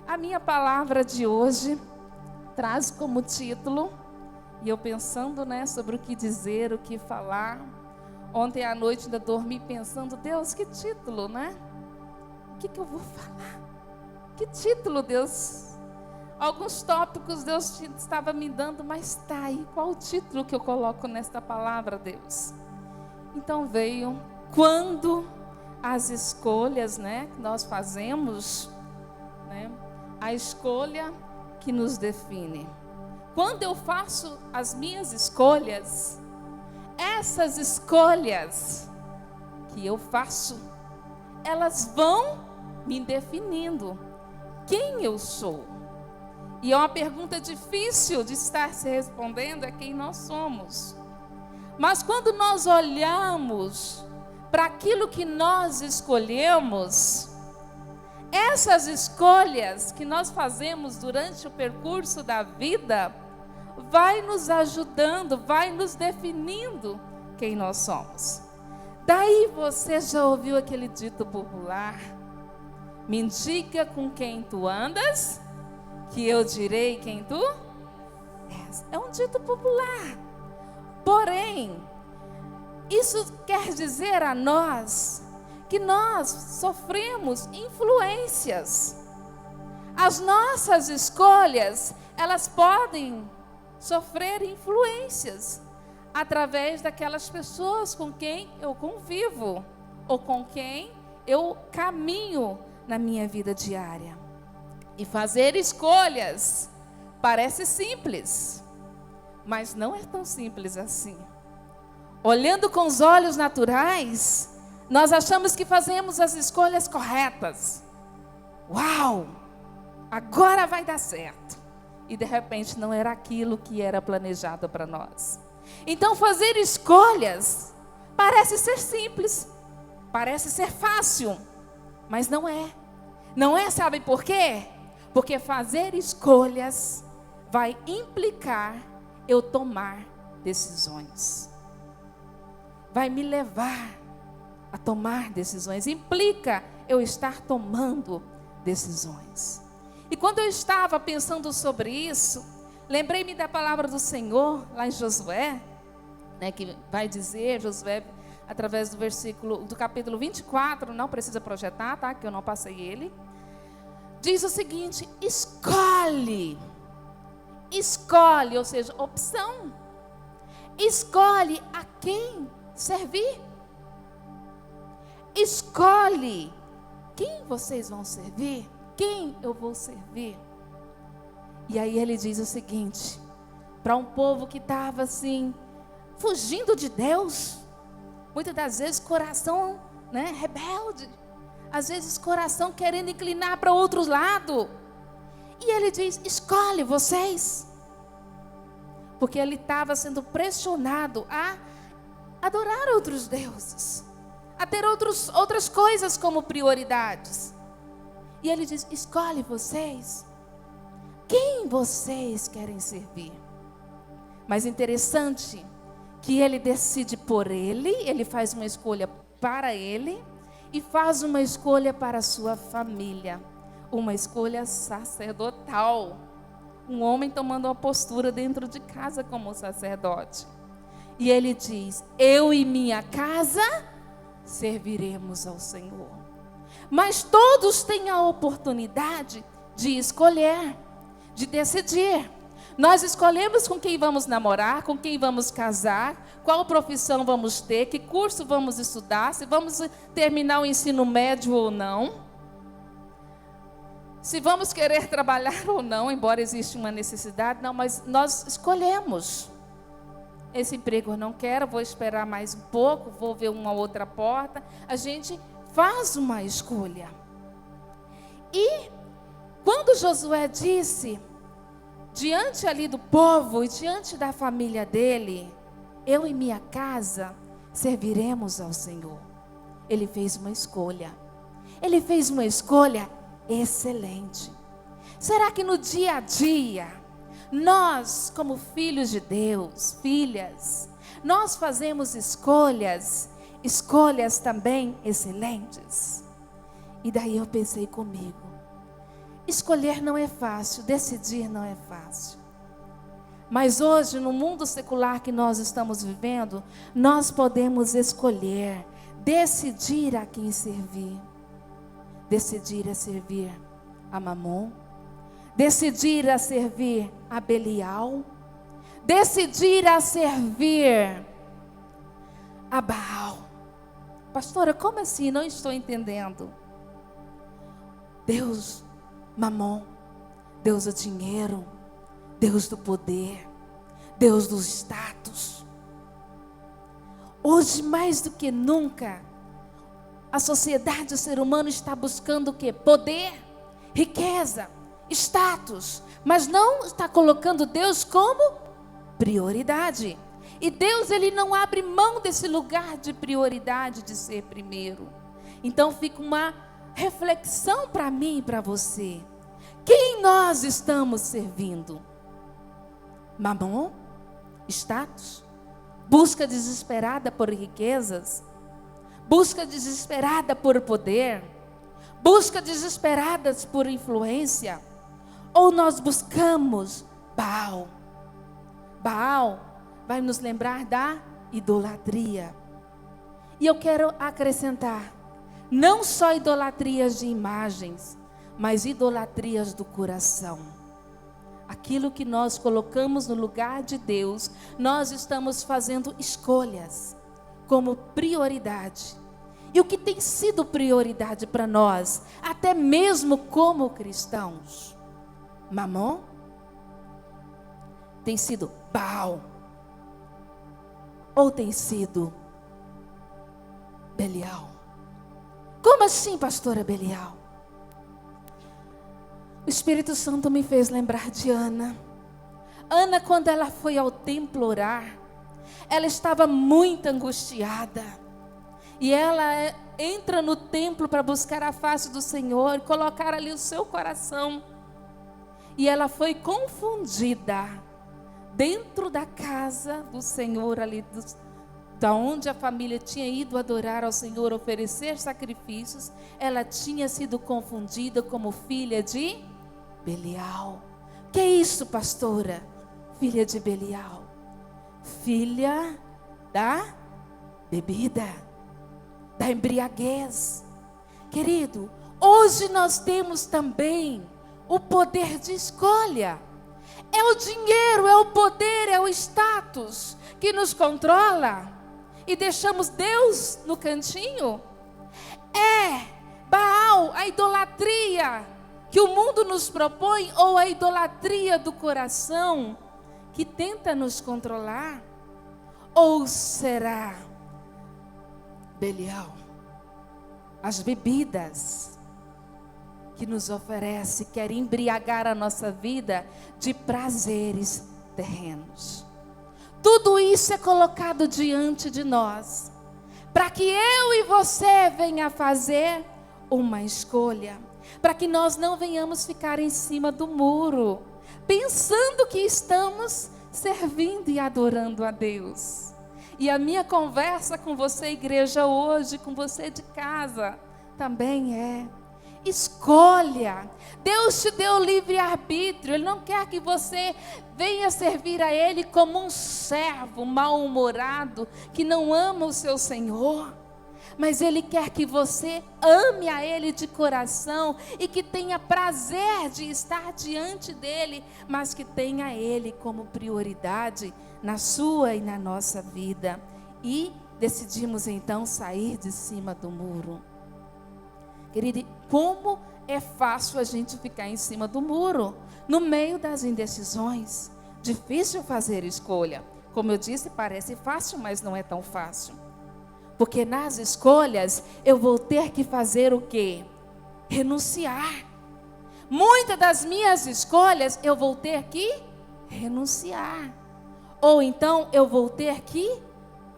A minha palavra de hoje traz como título, e eu pensando, sobre o que dizer, o que falar. Ontem à noite ainda dormi pensando, Deus, que título, O que eu vou falar? Que título, Deus? Alguns tópicos Deus estava me dando, mas tá aí, qual o título que eu coloco nesta palavra, Deus? Então veio, quando as escolhas, que nós fazemos, a escolha que nos define. Quando eu faço as minhas escolhas, essas escolhas que eu faço, elas vão me definindo quem eu sou. E é uma pergunta difícil de estar se respondendo, é quem nós somos. Mas quando nós olhamos para aquilo que nós escolhemos, essas escolhas que nós fazemos durante o percurso da vida, vai nos ajudando, vai nos definindo quem nós somos. Daí você já ouviu aquele dito popular: me indica com quem tu andas, que eu direi quem tu és. É um dito popular. Porém, isso quer dizer a nós que nós sofremos influências. As nossas escolhas, elas podem sofrer influências através daquelas pessoas com quem eu convivo ou com quem eu caminho na minha vida diária. E fazer escolhas parece simples, mas não é tão simples assim. Olhando com os olhos naturais, nós achamos que fazemos as escolhas corretas. Uau! Agora vai dar certo. E de repente não era aquilo que era planejado para nós. Então fazer escolhas parece ser simples, parece ser fácil, mas não é. Não é, sabe por quê? Porque fazer escolhas vai implicar eu tomar decisões. Vai me levar a tomar decisões. Implica eu estar tomando decisões. E quando eu estava pensando sobre isso, lembrei-me da palavra do Senhor, lá em Josué, que vai dizer, Josué, através do capítulo 24, não precisa projetar, tá? Que eu não passei ele. Diz o seguinte: escolhe, ou seja, opção. Escolhe a quem servir. Escolhe quem vocês vão servir, quem eu vou servir. E aí ele diz o seguinte, para um povo que estava assim, fugindo de Deus, muitas das vezes coração rebelde, às vezes coração querendo inclinar para outro lado. E ele diz: escolhe vocês. Porque ele estava sendo pressionado a adorar outros deuses, a ter outras coisas como prioridades. E ele diz: escolhe vocês. Quem vocês querem servir? Mas interessante que ele decide por ele faz uma escolha para ele e faz uma escolha para a sua família, uma escolha sacerdotal. Um homem tomando uma postura dentro de casa como sacerdote. E ele diz: eu e minha casa serviremos ao Senhor. Mas todos têm a oportunidade de escolher, de decidir. Nós escolhemos com quem vamos namorar, com quem vamos casar, qual profissão vamos ter, que curso vamos estudar, se vamos terminar o ensino médio ou não, se vamos querer trabalhar ou não, embora exista uma necessidade, não, mas nós escolhemos. Esse emprego eu não quero, vou esperar mais um pouco, vou ver uma outra porta. A gente faz uma escolha. E quando Josué disse, diante ali do povo e diante da família dele, eu e minha casa serviremos ao Senhor. Ele fez uma escolha. Ele fez uma escolha excelente. Será que no dia a dia, nós como filhos de Deus, filhas, nós fazemos escolhas também excelentes? E daí eu pensei comigo, Escolher não é fácil, decidir não é fácil. Mas hoje, no mundo secular que nós estamos vivendo, nós podemos escolher, decidir a quem servir. Decidir a servir a Mamon, decidir a servir a Belial, decidir a servir a Baal. Pastora, como assim? Não estou entendendo. Deus, Mamon, Deus do dinheiro, Deus do poder, Deus do status. Hoje, mais do que nunca, a sociedade, o ser humano está buscando o quê? Poder, riqueza, status, mas não está colocando Deus como prioridade. E Deus, Ele não abre mão desse lugar de prioridade, de ser primeiro. Então fica uma reflexão para mim e para você. Quem nós estamos servindo? Mamon? Status? Busca desesperada por riquezas? Busca desesperada por poder? Busca desesperadas por influência? Ou nós buscamos Baal? Baal vai nos lembrar da idolatria. E eu quero acrescentar, não só idolatrias de imagens, mas idolatrias do coração. Aquilo que nós colocamos no lugar de Deus, nós estamos fazendo escolhas como prioridade. E o que tem sido prioridade para nós, até mesmo como cristãos? Mamon? Tem sido Baal? Ou tem sido Belial? Como assim, pastora Belial? O Espírito Santo me fez lembrar de Ana. Ana, quando ela foi ao templo orar, ela estava muito angustiada. E ela entra no templo para buscar a face do Senhor, colocar ali o seu coração. E ela foi confundida dentro da casa do Senhor, ali da onde a família tinha ido adorar ao Senhor, oferecer sacrifícios. Ela tinha sido confundida como filha de Belial. Que é isso, pastora? Filha de Belial. Filha da bebida, da embriaguez. Querido, hoje nós temos também o poder de escolha. É o dinheiro, é o poder, é o status que nos controla e deixamos Deus no cantinho. É Baal, a idolatria que o mundo nos propõe, ou a idolatria do coração que tenta nos controlar? Ou será Belial, as bebidas que nos oferece, quer embriagar a nossa vida de prazeres terrenos? Tudo isso é colocado diante de nós, para que eu e você venha fazer uma escolha, para que nós não venhamos ficar em cima do muro, pensando que estamos servindo e adorando a Deus. E a minha conversa com você, igreja, hoje, com você de casa, também é: escolha. Deus te deu livre-arbítrio. Ele não quer que você venha servir a Ele como um servo mal-humorado, que não ama o seu Senhor. Mas Ele quer que você ame a Ele de coração e que tenha prazer de estar diante dEle, mas que tenha Ele como prioridade na sua e na nossa vida. E decidimos então sair de cima do muro. Querido, como é fácil a gente ficar em cima do muro, no meio das indecisões. Difícil fazer escolha. Como eu disse, parece fácil, mas não é tão fácil. Porque nas escolhas eu vou ter que fazer o quê? Renunciar. Muitas das minhas escolhas eu vou ter que renunciar. Ou então eu vou ter que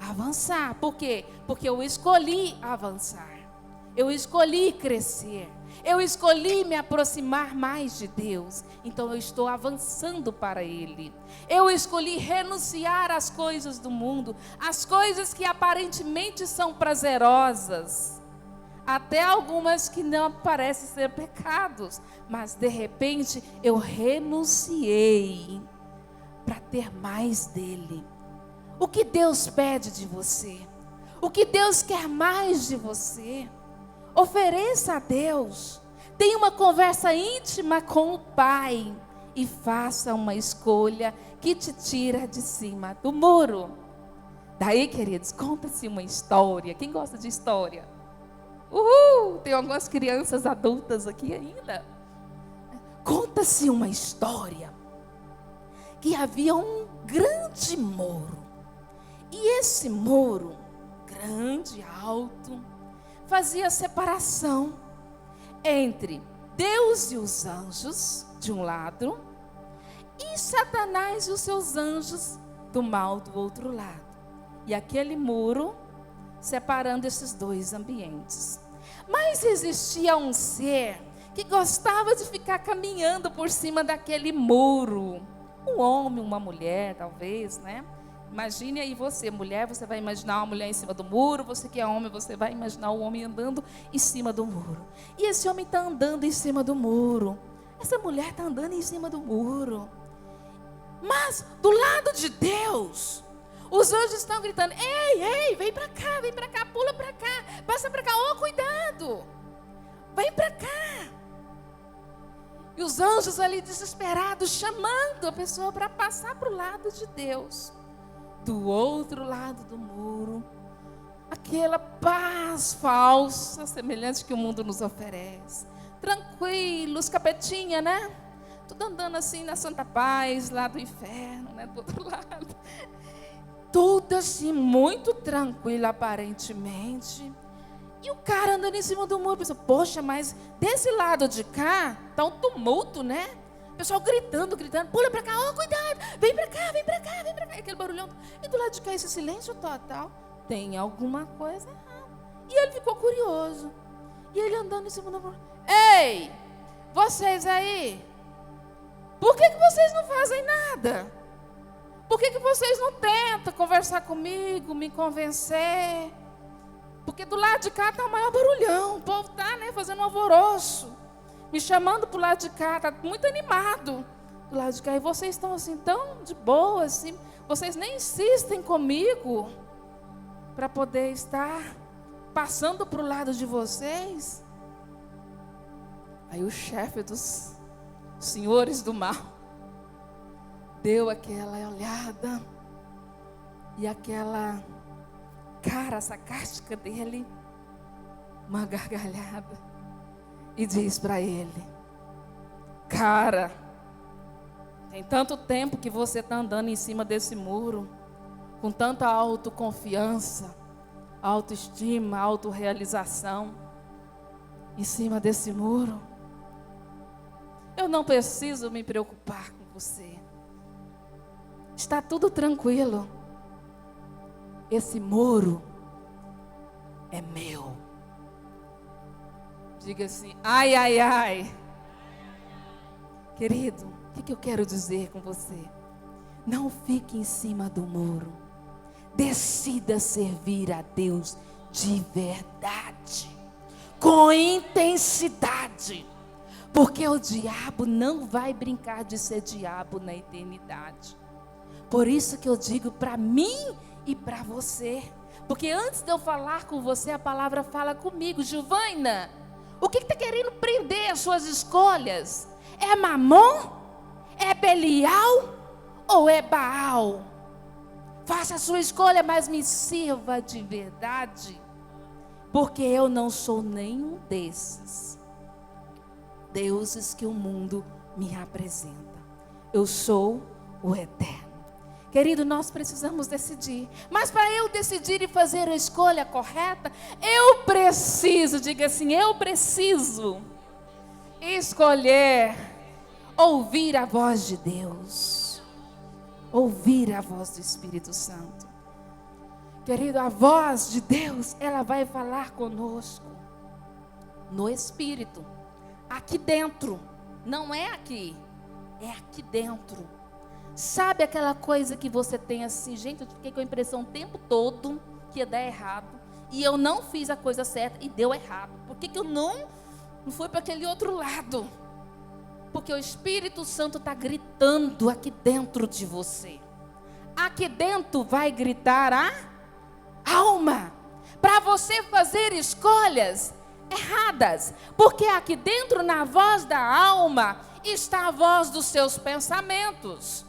avançar. Por quê? Porque eu escolhi avançar. Eu escolhi crescer. Eu escolhi me aproximar mais de Deus. Então eu estou avançando para Ele. Eu escolhi renunciar às coisas do mundo, às coisas que aparentemente são prazerosas, até algumas que não parecem ser pecados, mas de repente eu renunciei para ter mais dele. O que Deus pede de você? O que Deus quer mais de você? Ofereça a Deus. Tenha uma conversa íntima com o Pai e faça uma escolha que te tira de cima do muro. Daí, queridos, conta-se uma história. Quem gosta de história? Uhul! Tem algumas crianças adultas aqui ainda. Conta-se uma história que havia um grande muro. E esse muro, grande, alto, fazia separação entre Deus e os anjos, de um lado, e Satanás e os seus anjos do mal do outro lado. E aquele muro separando esses dois ambientes. Mas existia um ser que gostava de ficar caminhando por cima daquele muro. Um homem, uma mulher, talvez, né? Imagine aí você, mulher, você vai imaginar uma mulher em cima do muro. Você que é homem, você vai imaginar o homem andando em cima do muro. E esse homem está andando em cima do muro. Essa mulher está andando em cima do muro. Mas do lado de Deus, os anjos estão gritando: ei, ei, vem para cá, pula para cá, passa para cá, oh, cuidado, vem para cá. E os anjos ali desesperados, chamando a pessoa para passar para o lado de Deus. Do outro lado do muro, aquela paz falsa, semelhante que o mundo nos oferece. Tranquilos, capetinha, né? Tudo andando assim na santa paz, lá do inferno, né? Do outro lado. Tudo assim, muito tranquilo aparentemente. E o cara andando em cima do muro, pensou: poxa, mas desse lado de cá, tá um tumulto, né? O pessoal gritando, pula pra cá, oh, cuidado, vem pra cá, vem pra cá, vem pra cá. Aquele barulhão. E do lado de cá, esse silêncio total. Tem alguma coisa errada. E ele ficou curioso. E ele andando em cima do muro: ei, vocês aí, por que vocês não fazem nada? Por que vocês não tentam conversar comigo, me convencer? Porque do lado de cá está o maior barulhão. O povo está, né, fazendo um alvoroço. Me chamando para o lado de cá, está muito animado. Do lado de cá, e vocês estão assim, tão de boa, assim. Vocês nem insistem comigo para poder estar passando para o lado de vocês. Aí o chefe dos senhores do mal deu aquela olhada e aquela cara sarcástica dele, uma gargalhada, e diz para ele: cara, tem tanto tempo que você está andando em cima desse muro, com tanta autoconfiança, autoestima, autorrealização, em cima desse muro. Eu não preciso me preocupar com você. Está tudo tranquilo. Esse muro é meu. Diga assim: ai, ai, ai. Querido, o que eu quero dizer com você? Não fique em cima do muro. Decida servir a Deus de verdade, com intensidade. Porque o diabo não vai brincar de ser diabo na eternidade. Por isso que eu digo para mim e para você. Porque antes de eu falar com você, a palavra fala comigo: Giovana, o que está querendo prender as suas escolhas? É Mamon? É Belial? Ou é Baal? Faça a sua escolha, mas me sirva de verdade. Porque eu não sou nenhum desses deuses que o mundo me apresenta. Eu sou o eterno. Querido, nós precisamos decidir. Mas para eu decidir e fazer a escolha correta, eu preciso, diga assim, eu preciso escolher ouvir a voz de Deus. Ouvir a voz do Espírito Santo. Querido, a voz de Deus, ela vai falar conosco no Espírito. Aqui dentro, não é aqui, é aqui dentro. Sabe aquela coisa que você tem assim, gente, eu fiquei com a impressão o tempo todo que ia dar errado. e eu não fiz a coisa certa e deu errado. Por que eu não fui para aquele outro lado? Porque o Espírito Santo está gritando aqui dentro de você. Aqui dentro vai gritar a alma, para você fazer escolhas erradas. Porque aqui dentro, na voz da alma, está a voz dos seus pensamentos.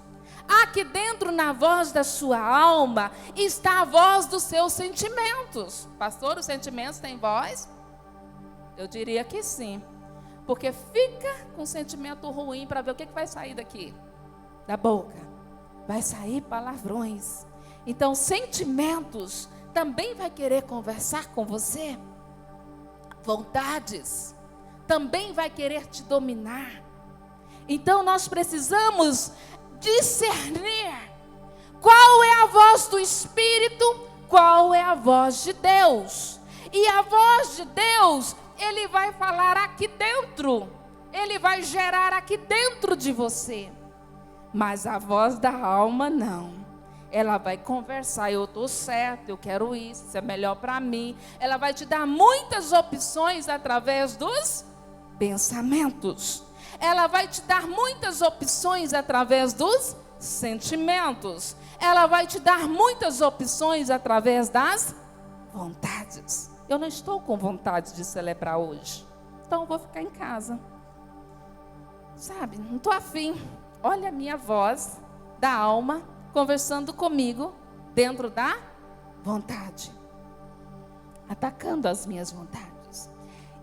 Aqui dentro, na voz da sua alma, está a voz dos seus sentimentos. Pastor, os sentimentos têm voz? Eu diria que sim. Porque fica com sentimento ruim para ver o que vai sair daqui, da boca. Vai sair palavrões. Então, sentimentos também vai querer conversar com você. Vontades também vai querer te dominar. Então, nós precisamos discernir qual é a voz do Espírito, qual é a voz de Deus. E a voz de Deus, Ele vai falar aqui dentro, Ele vai gerar aqui dentro de você. Mas a voz da alma não. Ela vai conversar, eu estou certo, eu quero isso é melhor para mim. Ela vai te dar muitas opções através dos pensamentos. Ela vai te dar muitas opções através dos sentimentos. Ela vai te dar muitas opções através das vontades. Eu não estou com vontade de celebrar hoje, então eu vou ficar em casa. Sabe, não estou afim. Olha a minha voz da alma conversando comigo dentro da vontade, atacando as minhas vontades.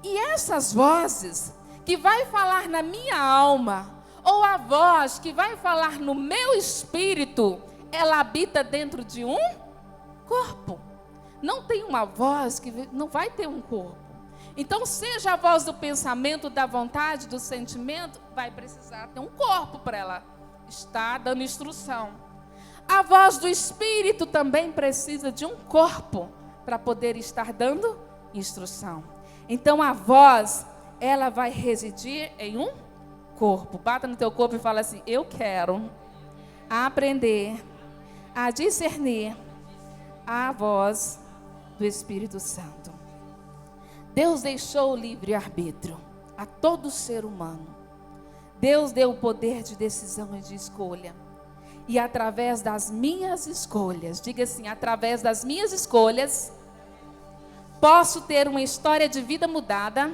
E essas vozes que vai falar na minha alma, ou a voz que vai falar no meu espírito, ela habita dentro de um corpo. Não tem uma voz que não vai ter um corpo. Então, seja a voz do pensamento, da vontade, do sentimento, vai precisar ter um corpo para ela estar dando instrução. A voz do espírito também precisa de um corpo para poder estar dando instrução. Então, a voz, ela vai residir em um corpo. Bata no teu corpo e fala assim: eu quero aprender a discernir a voz do Espírito Santo. Deus deixou o livre-arbítrio a todo ser humano. Deus deu o poder de decisão e de escolha. E através das minhas escolhas, diga assim, através das minhas escolhas, posso ter uma história de vida mudada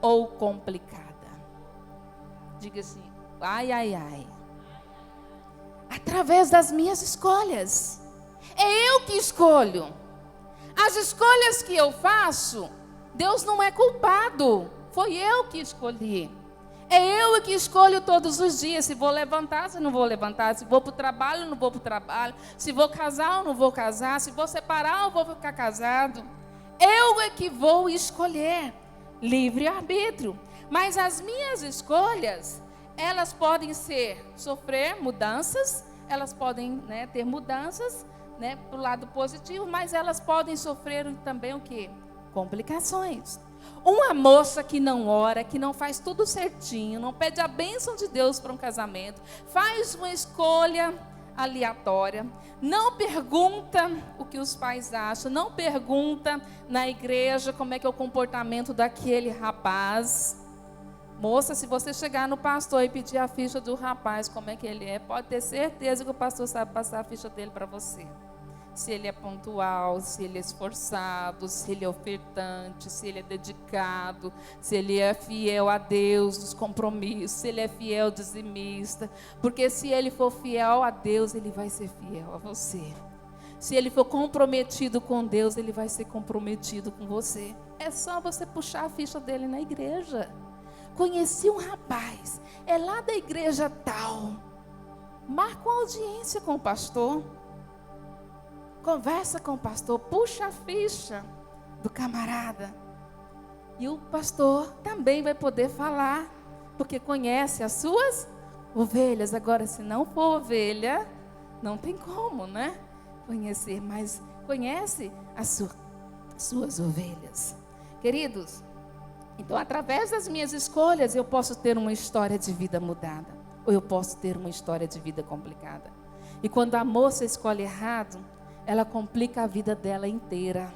ou complicada. Diga assim, ai, ai, ai. Através das minhas escolhas. É eu que escolho. As escolhas que eu faço, Deus não é culpado. Foi eu que escolhi. É eu que escolho todos os dias. Se vou levantar, se não vou levantar. Se vou para o trabalho, não vou para o trabalho. Se vou casar ou não vou casar. Se vou separar ou vou ficar casado. Eu é que vou escolher. Livre-arbítrio. Mas as minhas escolhas, elas podem sofrer mudanças. Elas podem ter mudanças, para o lado positivo. Mas elas podem sofrer também o quê? Complicações. Uma moça que não ora, que não faz tudo certinho, não pede a bênção de Deus para um casamento, faz uma escolha aleatória, não pergunta o que os pais acham, não pergunta na igreja como é que é o comportamento daquele rapaz. Moça, se você chegar no pastor e pedir a ficha do rapaz, como é que ele é, pode ter certeza que o pastor sabe passar a ficha dele para você. Se ele é pontual, se ele é esforçado, se ele é ofertante, se ele é dedicado, se ele é fiel a Deus, nos compromissos, se ele é fiel dizimista. Porque se ele for fiel a Deus, ele vai ser fiel a você. Se ele for comprometido com Deus, ele vai ser comprometido com você. É só você puxar a ficha dele na igreja. Conheci um rapaz, é lá da igreja tal. Marca uma audiência com o pastor. Conversa com o pastor, puxa a ficha do camarada. E o pastor também vai poder falar, porque conhece as suas ovelhas. Agora, se não for ovelha, não tem como, conhecer, mas conhece as suas ovelhas. Queridos, então, através das minhas escolhas, eu posso ter uma história de vida mudada, ou eu posso ter uma história de vida complicada. E quando a moça escolhe errado, ela complica a vida dela inteira.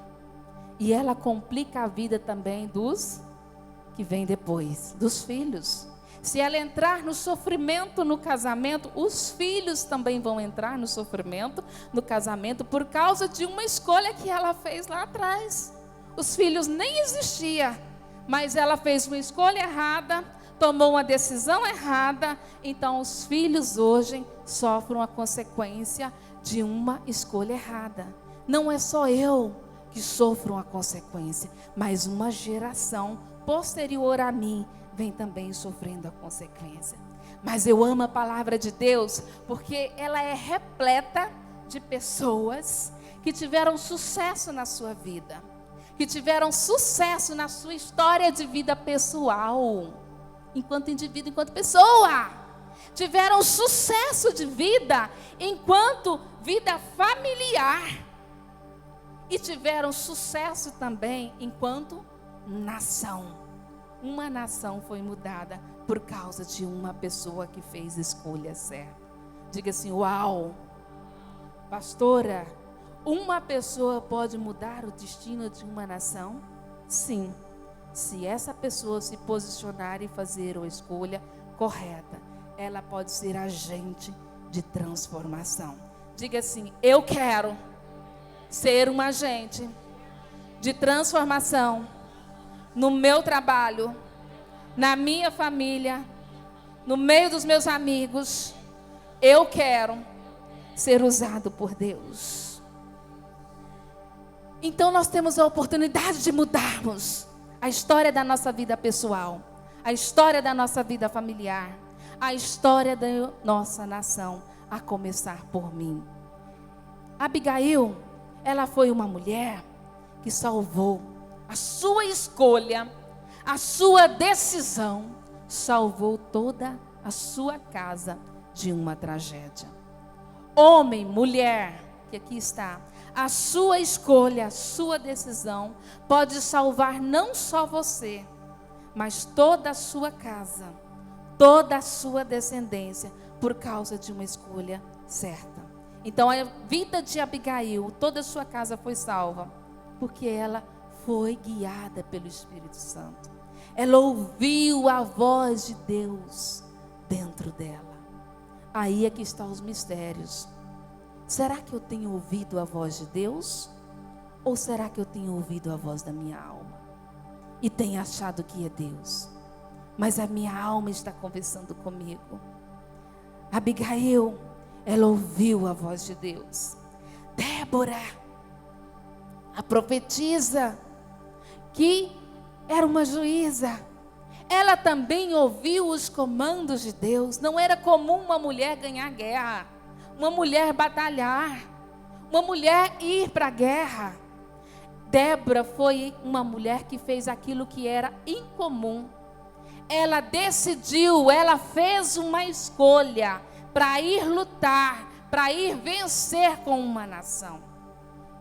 E ela complica a vida também dos que vêm depois, dos filhos. Se ela entrar no sofrimento no casamento, os filhos também vão entrar no sofrimento no casamento por causa de uma escolha que ela fez lá atrás. Os filhos nem existiam, mas ela fez uma escolha errada, tomou uma decisão errada, então os filhos hoje sofrem a consequência de uma escolha errada. Não é só eu que sofro a consequência, mas uma geração posterior a mim vem também sofrendo a consequência. Mas eu amo a palavra de Deus, porque ela é repleta de pessoas que tiveram sucesso na sua vida, que tiveram sucesso na sua história de vida pessoal, enquanto indivíduo, enquanto pessoa. Tiveram sucesso de vida enquanto vida familiar. E tiveram sucesso também enquanto nação. Uma nação foi mudada por causa de uma pessoa que fez escolha certa. Diga assim: uau! Pastora, uma pessoa pode mudar o destino de uma nação? Sim, se essa pessoa se posicionar e fazer a escolha correta, ela pode ser agente de transformação. Diga assim: eu quero ser um agente de transformação no meu trabalho, na minha família, no meio dos meus amigos. Eu quero ser usado por Deus. Então nós temos a oportunidade de mudarmos a história da nossa vida pessoal, a história da nossa vida familiar, a história da nossa nação, a começar por mim. Abigail, ela foi uma mulher que salvou a sua escolha, a sua decisão, salvou toda a sua casa de uma tragédia. Homem, mulher, que aqui está, a sua escolha, a sua decisão pode salvar não só você, mas toda a sua casa, toda a sua descendência, por causa de uma escolha certa. Então a vida de Abigail, toda a sua casa foi salva, porque ela foi guiada pelo Espírito Santo. Ela ouviu a voz de Deus dentro dela. Aí é que estão os mistérios. Será que eu tenho ouvido a voz de Deus? Ou será que eu tenho ouvido a voz da minha alma? E tenho achado que é Deus, mas a minha alma está conversando comigo. Abigail, ela ouviu a voz de Deus. Débora, a profetisa, que era uma juíza, ela também ouviu os comandos de Deus. Não era comum uma mulher ganhar guerra, uma mulher batalhar, uma mulher ir para a guerra. Débora foi uma mulher que fez aquilo que era incomum. Ela decidiu, ela fez uma escolha para ir lutar, para ir vencer com uma nação.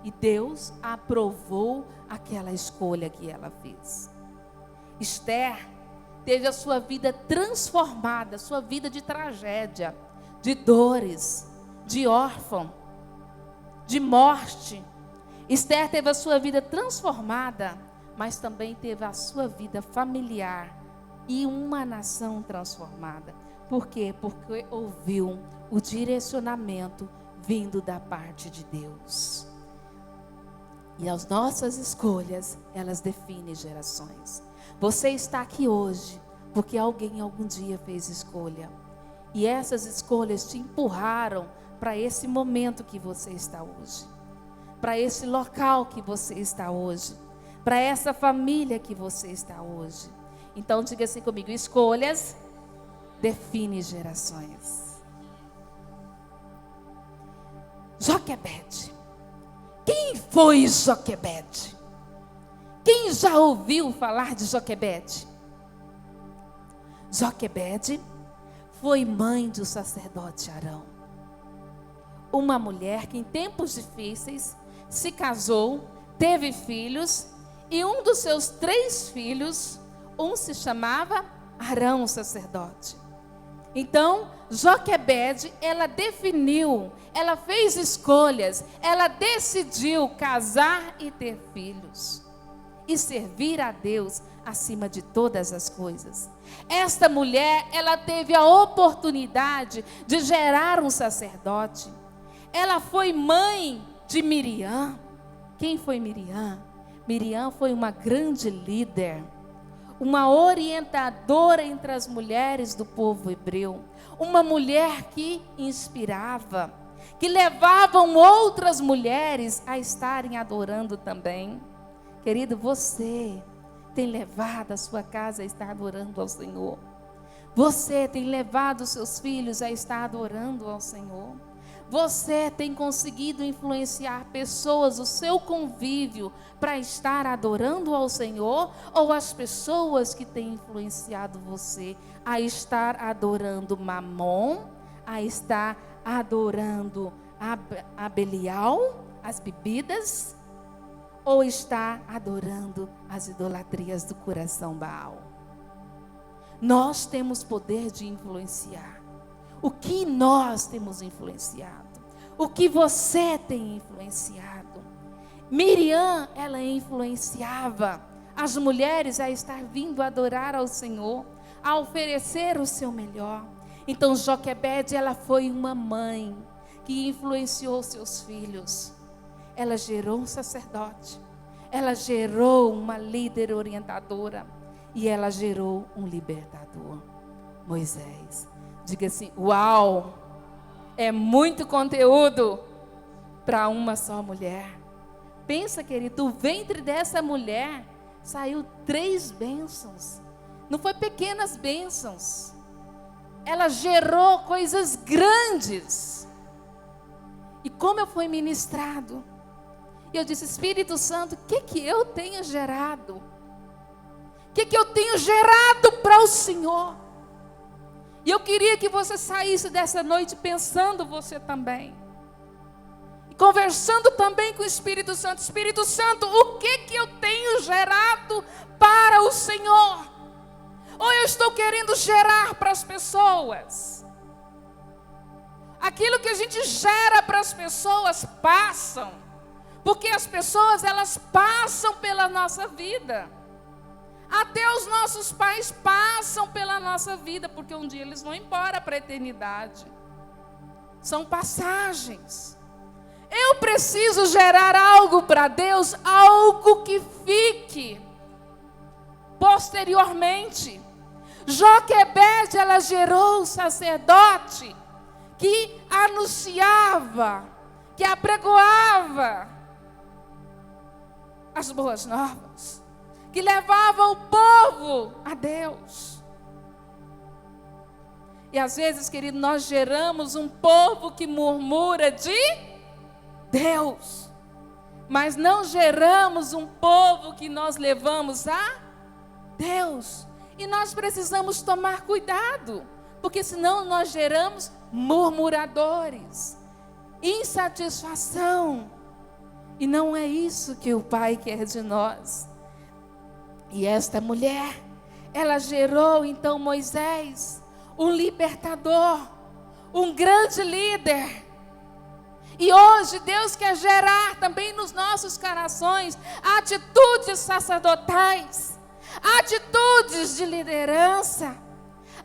E Deus aprovou aquela escolha que ela fez. Esther teve a sua vida transformada, sua vida de tragédia, de dores, de órfão, de morte. Esther teve a sua vida transformada, mas também teve a sua vida familiar e uma nação transformada. Por quê? Porque ouviu o direcionamento vindo da parte de Deus. E as nossas escolhas, elas definem gerações. Você está aqui hoje porque alguém algum dia fez escolha. E essas escolhas te empurraram para esse momento que você está hoje. Para esse local que você está hoje. Para essa família que você está hoje. Então diga assim comigo: escolhas definem gerações. Joquebede. Quem foi Joquebede? Quem já ouviu falar de Joquebede? Joquebede foi mãe do sacerdote Arão. Uma mulher que em tempos difíceis se casou, teve filhos, e um dos seus 3 filhos, um se chamava Arão, o sacerdote. Então, Joquebede, ela definiu, ela fez escolhas, ela decidiu casar e ter filhos. E servir a Deus acima de todas as coisas. Esta mulher, ela teve a oportunidade de gerar um sacerdote. Ela foi mãe de Miriam. Quem foi Miriam? Miriam foi uma grande líder, uma orientadora entre as mulheres do povo hebreu, uma mulher que inspirava, que levavam outras mulheres a estarem adorando também. Querido, você tem levado a sua casa a estar adorando ao Senhor? Você tem levado os seus filhos a estar adorando ao Senhor? Você tem conseguido influenciar pessoas, o seu convívio, para estar adorando ao Senhor? Ou as pessoas que têm influenciado você a estar adorando Mamon, a estar adorando a Belial, as bebidas? Ou está adorando as idolatrias do coração Baal? Nós temos poder de influenciar. O que nós temos influenciado? O que você tem influenciado? Miriam, ela influenciava as mulheres a estar vindo adorar ao Senhor, a oferecer o seu melhor. Então Joquebede, ela foi uma mãe que influenciou seus filhos. Ela gerou um sacerdote, ela gerou uma líder orientadora e ela gerou um libertador, Moisés. Diga assim: uau, é muito conteúdo para uma só mulher. Pensa, querido, do ventre dessa mulher saiu 3 bênçãos. Não foi pequenas bênçãos. Ela gerou coisas grandes. E como eu fui ministrado, e eu disse: Espírito Santo, o que eu tenho gerado? O que eu tenho gerado para o Senhor? E eu queria que você saísse dessa noite pensando você também. E conversando também com o Espírito Santo. Espírito Santo, o que eu tenho gerado para o Senhor? Ou eu estou querendo gerar para as pessoas? Aquilo que a gente gera para as pessoas passam. Porque as pessoas, elas passam pela nossa vida. Até os nossos pais passam pela nossa vida, porque um dia eles vão embora para a eternidade. São passagens. Eu preciso gerar algo para Deus, algo que fique posteriormente. Joquebede, ela gerou um sacerdote que anunciava, que apregoava as boas novas, que levava o povo a Deus. E às vezes, querido, nós geramos um povo que murmura de Deus, mas não geramos um povo que nós levamos a Deus. E nós precisamos tomar cuidado, porque senão nós geramos murmuradores, insatisfação. E não é isso que o Pai quer de nós. E esta mulher, ela gerou então Moisés, um libertador, um grande líder. E hoje Deus quer gerar também nos nossos corações atitudes sacerdotais, atitudes de liderança,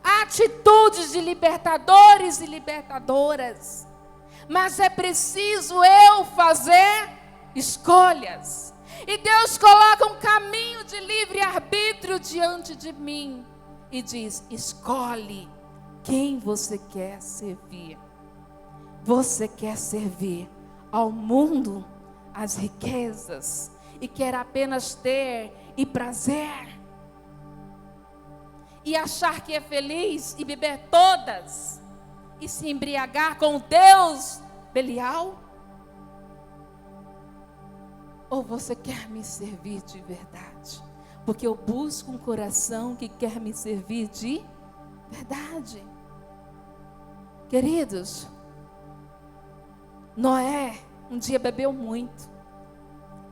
atitudes de libertadores e libertadoras. Mas é preciso eu fazer escolhas. E Deus coloca um caminho de livre-arbítrio diante de mim e diz: escolhe quem você quer servir. Você quer servir ao mundo, às riquezas, e quer apenas ter e prazer, e achar que é feliz e beber todas, e se embriagar com o Deus Belial? Ou você quer me servir de verdade? Porque eu busco um coração que quer me servir de verdade. Queridos, Noé um dia bebeu muito.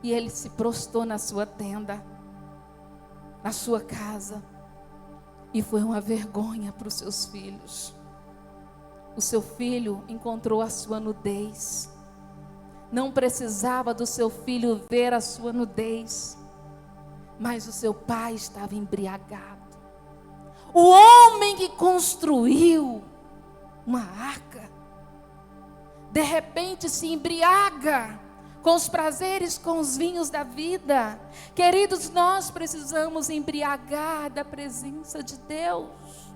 E ele se prostrou na sua tenda, na sua casa. E foi uma vergonha para os seus filhos. o seu filho encontrou a sua nudez. Não precisava do seu filho ver a sua nudez, mas o seu pai estava embriagado. O homem que construiu uma arca, de repente se embriaga com os prazeres, com os vinhos da vida. Queridos, nós precisamos embriagar da presença de Deus.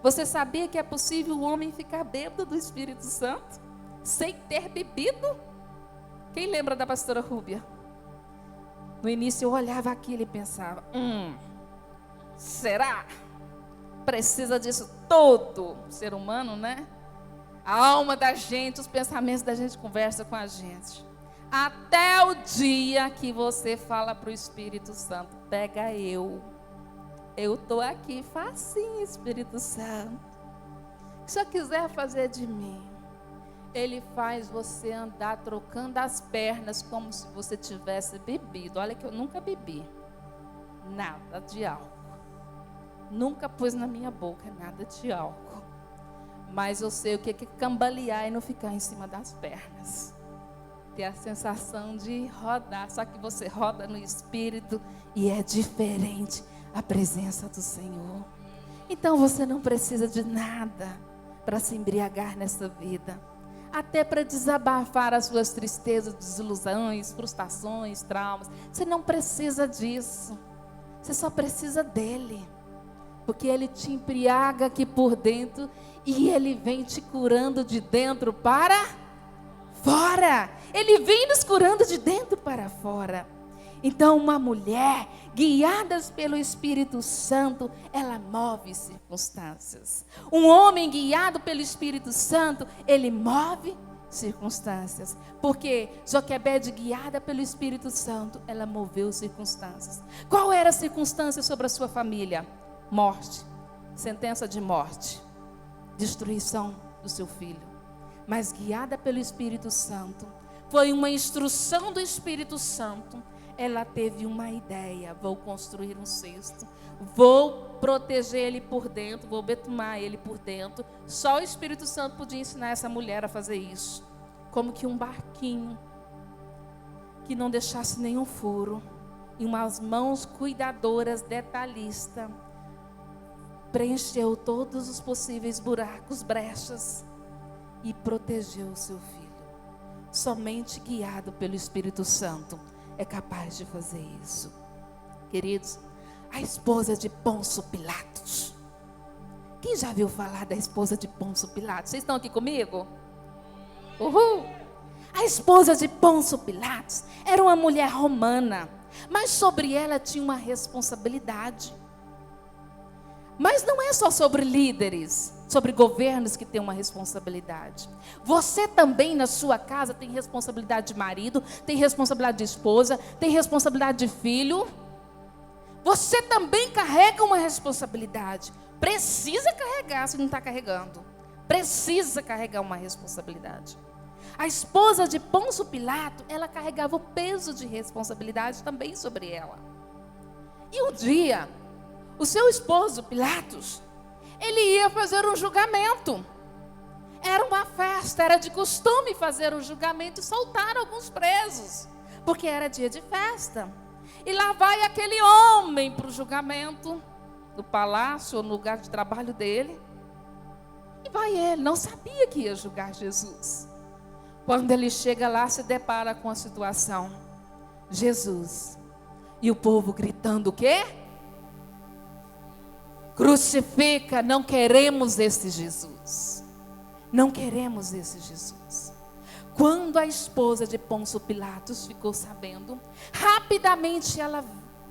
Você sabia que é possível o homem ficar bêbado do Espírito Santo, sem ter bebido? Quem lembra da pastora Rúbia? No início eu olhava aquilo e pensava, será? Precisa disso todo ser humano, né? A alma da gente, os pensamentos da gente conversam com a gente. Até o dia que você fala para o Espírito Santo, pega eu estou aqui, facinho, Espírito Santo. Se o Senhor quiser fazer de mim, Ele faz você andar trocando as pernas como se você tivesse bebido. Olha que eu nunca bebi nada de álcool. Nunca pus na minha boca nada de álcool. Mas eu sei o que é cambalear e não ficar em cima das pernas. Ter a sensação de rodar, só que você roda no Espírito e é diferente a presença do Senhor. Então você não precisa de nada para se embriagar nessa vida. Até para desabafar as suas tristezas, desilusões, frustrações, traumas. Você não precisa disso. Você só precisa dEle. Porque Ele te embriaga aqui por dentro e Ele vem te curando de dentro para fora. Ele vem nos curando de dentro para fora. Então, uma mulher guiada pelo Espírito Santo, ela move circunstâncias. Um homem guiado pelo Espírito Santo, ele move circunstâncias. Porque Joquebede, guiada pelo Espírito Santo, ela moveu circunstâncias. Qual era a circunstância sobre a sua família? Morte, sentença de morte, destruição do seu filho. Mas guiada pelo Espírito Santo, foi uma instrução do Espírito Santo. Ela teve uma ideia: vou construir um cesto, vou proteger ele por dentro, vou betumar ele por dentro. Só o Espírito Santo podia ensinar essa mulher a fazer isso. Como que um barquinho que não deixasse nenhum furo, em umas mãos cuidadoras, detalhistas, preencheu todos os possíveis buracos, brechas e protegeu o seu filho. Somente guiado pelo Espírito Santo é capaz de fazer isso. Queridos, a esposa de Pôncio Pilatos. Quem já viu falar da esposa de Pôncio Pilatos? Vocês estão aqui comigo? Uhul! A esposa de Pôncio Pilatos era uma mulher romana, mas sobre ela tinha uma responsabilidade. Mas não é só sobre líderes, sobre governos que têm uma responsabilidade. Você também na sua casa tem responsabilidade de marido, tem responsabilidade de esposa, tem responsabilidade de filho. Você também carrega uma responsabilidade. Precisa carregar se não está carregando. Precisa carregar uma responsabilidade. A esposa de Pôncio Pilato, ela carregava o peso de responsabilidade também sobre ela. E um dia, o seu esposo, Pilatos, ele ia fazer um julgamento. Era uma festa, era de costume fazer um julgamento e soltar alguns presos, porque era dia de festa. E lá vai aquele homem para o julgamento, no palácio ou no lugar de trabalho dele. E vai ele, não sabia que ia julgar Jesus. Quando ele chega lá, se depara com a situação. Jesus. E o povo gritando o quê? Crucifica, não queremos esse Jesus. Não queremos esse Jesus. Quando a esposa de Pôncio Pilatos ficou sabendo, rapidamente ela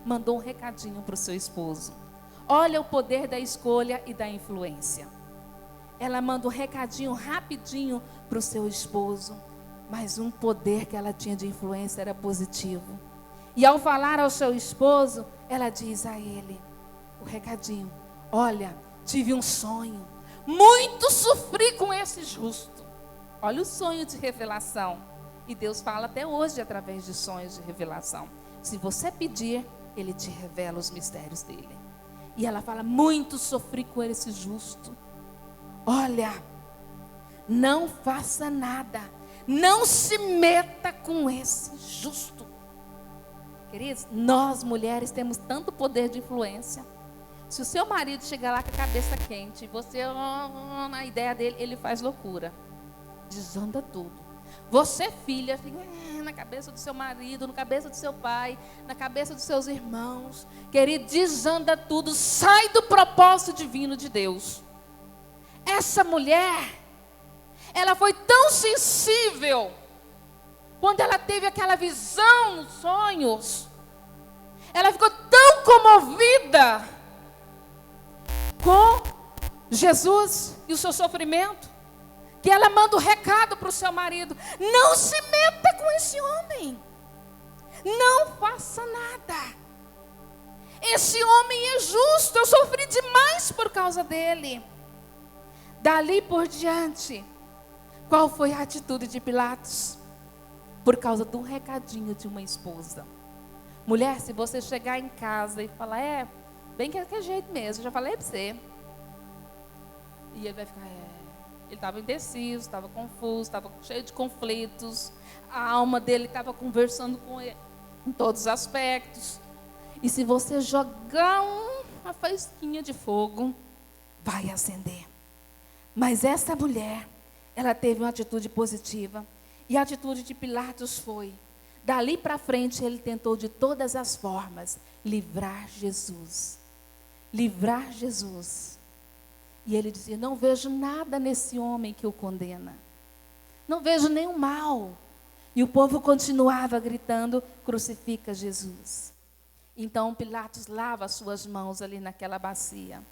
mandou um recadinho para o seu esposo. Olha o poder da escolha e da influência. Ela manda um recadinho rapidinho para o seu esposo, mas um poder que ela tinha de influência era positivo. E ao falar ao seu esposo, ela diz a ele o recadinho: olha, tive um sonho, muito sofri com esse justo. Olha o sonho de revelação. E Deus fala até hoje através de sonhos de revelação. Se você pedir, Ele te revela os mistérios dele. E ela fala: muito sofri com esse justo. Olha, não faça nada, não se meta com esse justo. Queridos, nós mulheres temos tanto poder de influência. Se o seu marido chegar lá com a cabeça quente, você, na ideia dele, ele faz loucura, desanda tudo. Você, filha, fica na cabeça do seu marido, na cabeça do seu pai, na cabeça dos seus irmãos. Querido, desanda tudo, sai do propósito divino de Deus. Essa mulher, ela foi tão sensível, quando ela teve aquela visão nos sonhos, ela ficou tão comovida com Jesus e o seu sofrimento, que ela manda um recado para o seu marido: não se meta com esse homem, não faça nada, esse homem é justo, eu sofri demais por causa dele. Dali por diante, qual foi a atitude de Pilatos? Por causa de um recadinho de uma esposa. Mulher, se você chegar em casa e falar, bem que é jeito mesmo, eu já falei para você. E ele vai ficar, ele estava indeciso, estava confuso, estava cheio de conflitos. A alma dele estava conversando com ele em todos os aspectos. E se você jogar uma faísquinha de fogo, vai acender. Mas essa mulher, ela teve uma atitude positiva. E a atitude de Pilatos foi, dali para frente ele tentou de todas as formas livrar Jesus. Livrar Jesus. E ele dizia, não vejo nada nesse homem que o condena. Não vejo nenhum mal. E o povo continuava gritando, crucifica Jesus. Então Pilatos lava as suas mãos ali naquela bacia,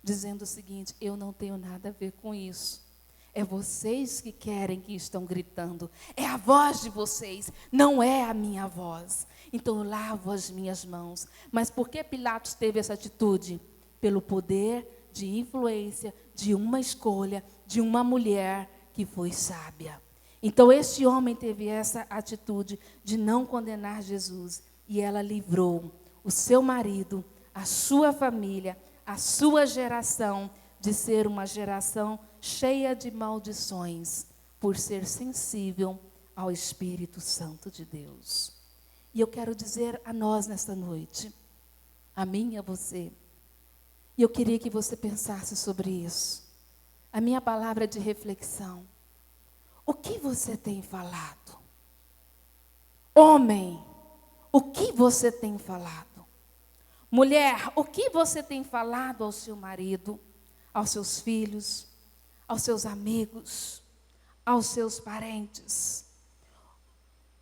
dizendo o seguinte, eu não tenho nada a ver com isso. É vocês que querem, que estão gritando. É a voz de vocês, não é a minha voz. Então eu lavo as minhas mãos. Mas por que Pilatos teve essa atitude? Pelo poder de influência de uma escolha, de uma mulher que foi sábia. Então este homem teve essa atitude de não condenar Jesus. E ela livrou o seu marido, a sua família, a sua geração, de ser uma geração cheia de maldições, por ser sensível ao Espírito Santo de Deus. E eu quero dizer a nós nesta noite, a mim e a você, e eu queria que você pensasse sobre isso. A minha palavra de reflexão, o que você tem falado? Homem, o que você tem falado? Mulher, o que você tem falado ao seu marido, aos seus filhos, aos seus amigos, aos seus parentes?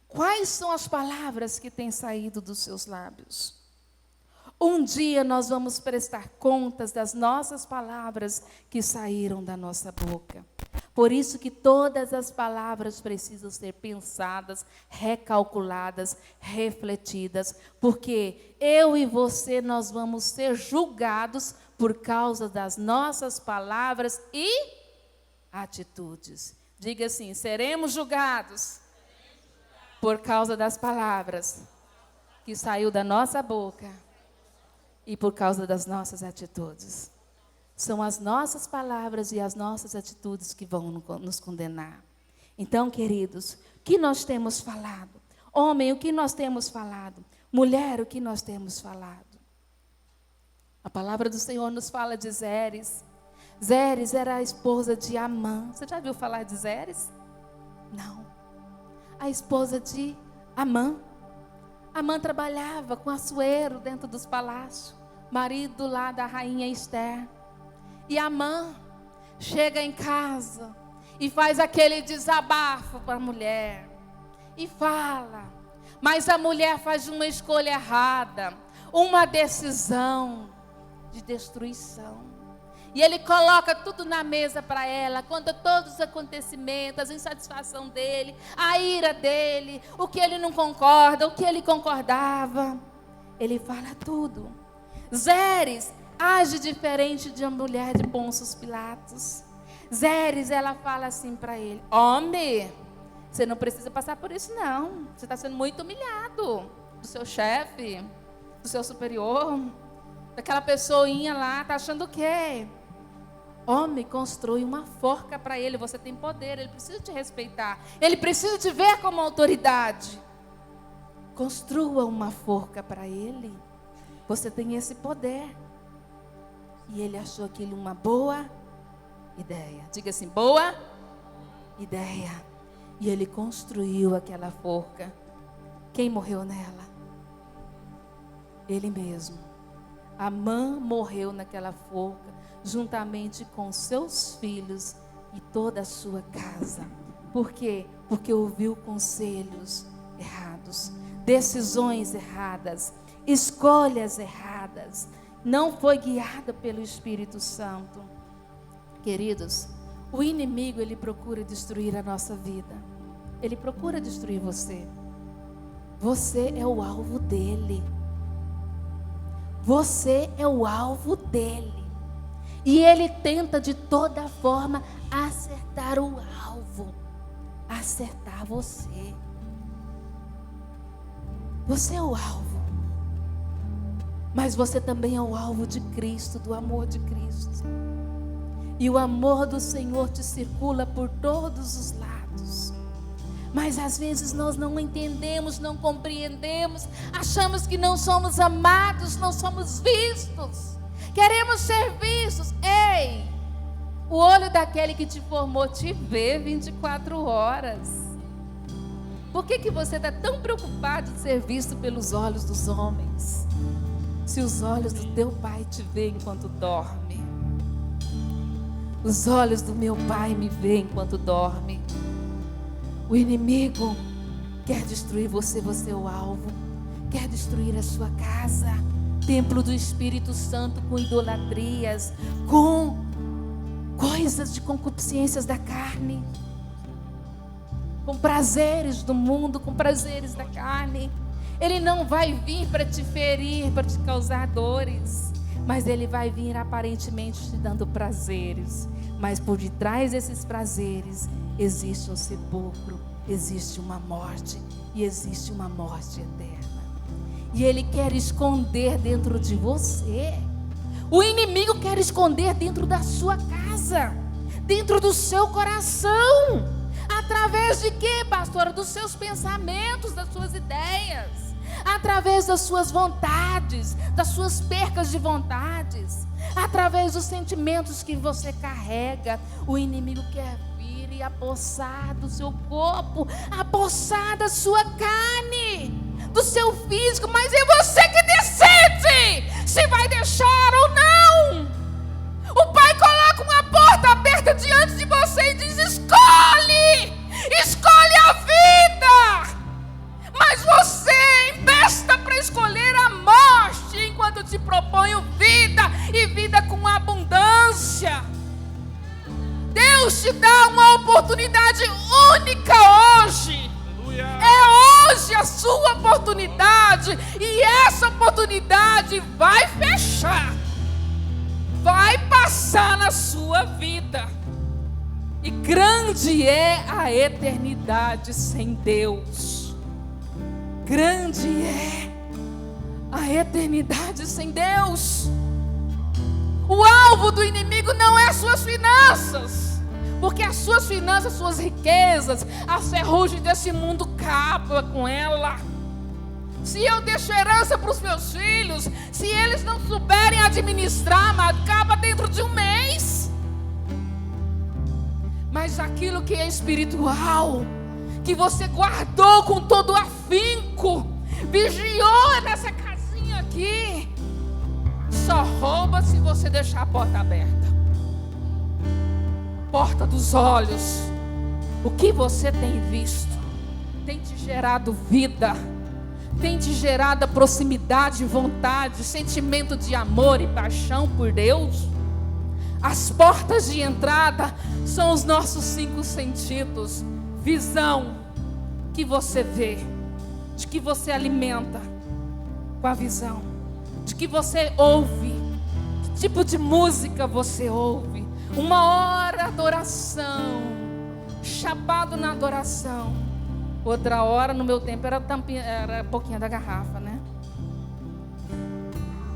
Quais são as palavras que têm saído dos seus lábios? Um dia nós vamos prestar contas das nossas palavras que saíram da nossa boca. Por isso que todas as palavras precisam ser pensadas, recalculadas, refletidas, porque eu e você, nós vamos ser julgados por causa das nossas palavras e atitudes. Diga assim, seremos julgados por causa das palavras que saiu da nossa boca e por causa das nossas atitudes. São as nossas palavras e as nossas atitudes que vão nos condenar. Então, queridos, o que nós temos falado? Homem, o que nós temos falado? Mulher, o que nós temos falado? A palavra do Senhor nos fala de Zeres. Zeres era a esposa de Amã. Você já viu falar de Zeres? Não. A esposa de Amã. Amã trabalhava com Assuero dentro dos palácios. Marido lá da rainha Esther. E Amã chega em casa e faz aquele desabafo para a mulher. E fala. Mas a mulher faz uma escolha errada. Uma decisão de destruição. E ele coloca tudo na mesa para ela, conta todos os acontecimentos, a insatisfação dele, a ira dele, o que ele não concorda, o que ele concordava. Ele fala tudo. Zeres age diferente de uma mulher de Pôncio Pilatos. Zeres, ela fala assim para ele, homem, você não precisa passar por isso não. Você está sendo muito humilhado do seu chefe, do seu superior. Aquela pessoinha lá, está achando o quê? Homem, construi uma forca para ele. Você tem poder, ele precisa te respeitar. Ele precisa te ver como autoridade. Construa uma forca para ele. Você tem esse poder. E ele achou aquilo uma boa ideia. Diga assim, boa ideia. E ele construiu aquela forca. Quem morreu nela? Ele mesmo. Amã morreu naquela forca, juntamente com seus filhos e toda a sua casa. Por quê? Porque ouviu conselhos errados, decisões erradas, escolhas erradas. Não foi guiada pelo Espírito Santo. Queridos, o inimigo, ele procura destruir a nossa vida. Ele procura destruir você. Você é o alvo dele. Você é o alvo dele. E ele tenta de toda forma acertar o alvo. Acertar você. Você é o alvo. Mas você também é o alvo de Cristo, do amor de Cristo. E o amor do Senhor te circula por todos os lados. Mas às vezes nós não entendemos, não compreendemos, achamos que não somos amados, não somos vistos, queremos ser vistos. Ei, o olho daquele que te formou te vê 24 horas. Por que você está tão preocupado de ser visto pelos olhos dos homens, se os olhos do teu Pai te veem enquanto dorme? Os olhos do meu Pai me veem enquanto dorme. O inimigo quer destruir você, você é o alvo. Quer destruir a sua casa, templo do Espírito Santo, com idolatrias, com coisas de concupiscências da carne, com prazeres do mundo, com prazeres da carne. Ele não vai vir para te ferir, para te causar dores, mas ele vai vir aparentemente te dando prazeres. Mas por detrás desses prazeres existe um sepulcro, existe uma morte, e existe uma morte eterna. E ele quer esconder dentro de você. O inimigo quer esconder dentro da sua casa, dentro do seu coração. Através de quê, pastora? Dos seus pensamentos, das suas ideias, através das suas vontades, das suas percas de vontades, através dos sentimentos que você carrega. O inimigo quer vir e apossar do seu corpo, apossar da sua carne, do seu físico. Mas é você que decide se vai deixar ou não. O Pai coloca uma porta aberta diante de você e diz: escolhe, escolhe a vida. Mas você investa para escolher a morte, enquanto te proponho vida, e vida com abundância. Deus te dá uma oportunidade única hoje. Aleluia. É hoje a sua oportunidade, e essa oportunidade vai fechar, vai passar na sua vida. E grande é a eternidade sem Deus. Grande é a eternidade sem Deus. O alvo do inimigo não é as suas finanças, porque as suas finanças, suas riquezas, a ferrugem desse mundo acaba com ela. Se eu deixo herança para os meus filhos, se eles não souberem administrar, acaba dentro de um mês. Mas aquilo que é espiritual, que você guardou com todo o afinco, vigiou nessa casinha aqui, só rouba se você deixar a porta aberta. Porta dos olhos. O que você tem visto tem te gerado vida, tem te gerado proximidade, vontade, sentimento de amor e paixão por Deus? As portas de entrada são os nossos 5 sentidos. Visão, que você vê, de que você alimenta com a visão, de que você ouve, que tipo de música você ouve. Uma hora adoração, chapado na adoração. Outra hora, no meu tempo, era a pouquinho da garrafa, né?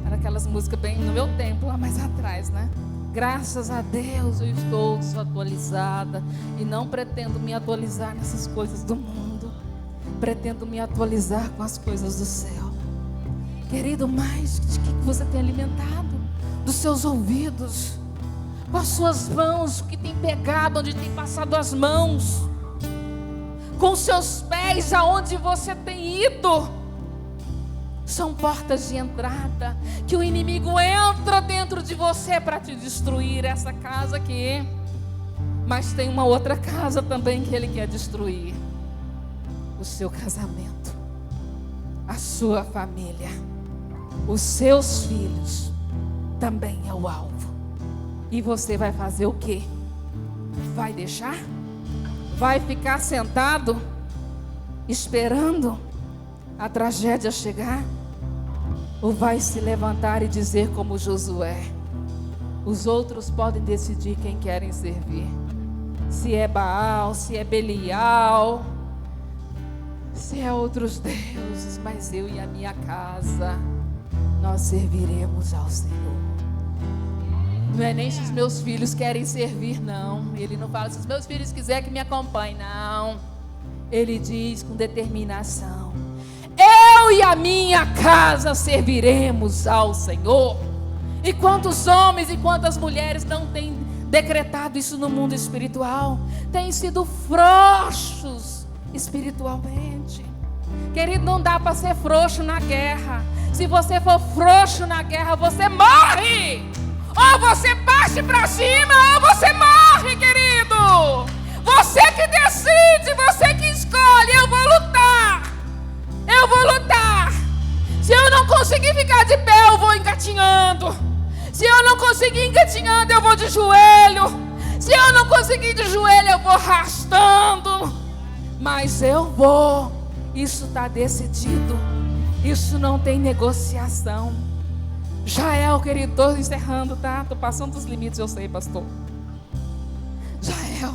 Era aquelas músicas bem no meu tempo, lá mais atrás, né? Graças a Deus eu estou desatualizada e não pretendo me atualizar nessas coisas do mundo. Pretendo me atualizar com as coisas do céu. Querido, mas de que você tem alimentado? Dos seus ouvidos, com as suas mãos, o que tem pegado, onde tem passado as mãos, com os seus pés, aonde você tem ido. São portas de entrada, que o inimigo entra dentro de você para te destruir, essa casa aqui. Mas tem uma outra casa também que ele quer destruir: o seu casamento, a sua família, os seus filhos, também é o alvo. E você vai fazer o quê? Vai deixar? Vai ficar sentado, esperando a tragédia chegar? Ou vai se levantar e dizer como Josué: os outros podem decidir quem querem servir, se é Baal, se é Belial, se é outros deuses, mas eu e a minha casa, nós serviremos ao Senhor. Não é nem se os meus filhos querem servir, não. Ele não fala, se os meus filhos quiserem que me acompanhem, não. Ele diz com determinação: eu e a minha casa serviremos ao Senhor. E quantos homens e quantas mulheres não têm decretado isso no mundo espiritual? Têm sido frouxos espiritualmente. Querido, não dá para ser frouxo na guerra. Se você for frouxo na guerra, você morre. Ou você parte para cima, ou você morre, querido. Você que decide, você que escolhe. Eu vou lutar. Eu vou lutar. Se eu não conseguir ficar de pé, eu vou engatinhando. Se eu não conseguir engatinhando, eu vou de joelho. Se eu não conseguir de joelho, eu vou arrastando. Mas eu vou. Isso está decidido. Isso não tem negociação. Jael, querido, estou encerrando, tá? Estou passando dos limites, eu sei, pastor. Jael,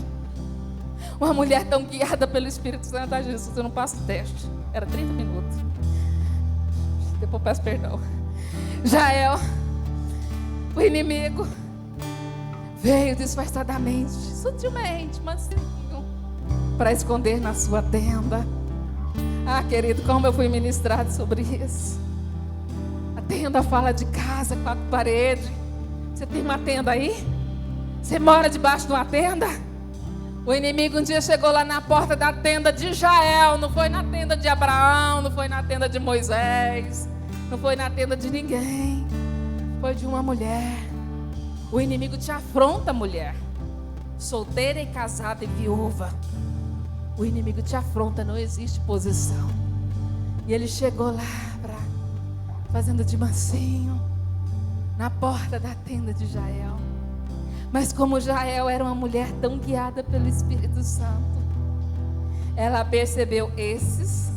uma mulher tão guiada pelo Espírito Santo. Ah, Jesus, eu não passo o teste. Era 30 minutos. Depois peço perdão. Jael, o inimigo veio disfarçadamente, sutilmente, mansinho, para esconder na sua tenda. Ah, querido, como eu fui ministrado sobre isso. A tenda fala de casa, 4 paredes. Você tem uma tenda aí? Você mora debaixo de uma tenda? O inimigo um dia chegou lá na porta da tenda de Jael. Não foi na tenda de Abraão, não foi na tenda de Moisés, não foi na tenda de ninguém. Foi de uma mulher. O inimigo te afronta, mulher, solteira e casada e viúva. O inimigo te afronta, não existe posição. E ele chegou lá, fazendo de mansinho, na porta da tenda de Jael. Mas como Jael era uma mulher tão guiada pelo Espírito Santo, ela percebeu: esse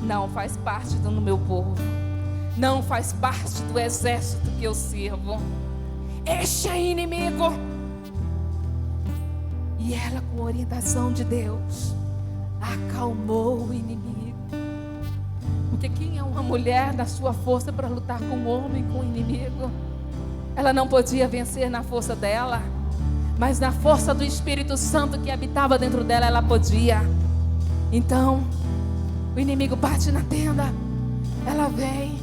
não faz parte do meu povo, não faz parte do exército que eu sirvo. Este é inimigo. E ela, com orientação de Deus, acalmou o inimigo. Porque quem é uma mulher na sua força para lutar com o homem, com o inimigo? Ela não podia vencer na força dela, mas na força do Espírito Santo que habitava dentro dela, ela podia. Então, o inimigo bate na tenda, ela vem.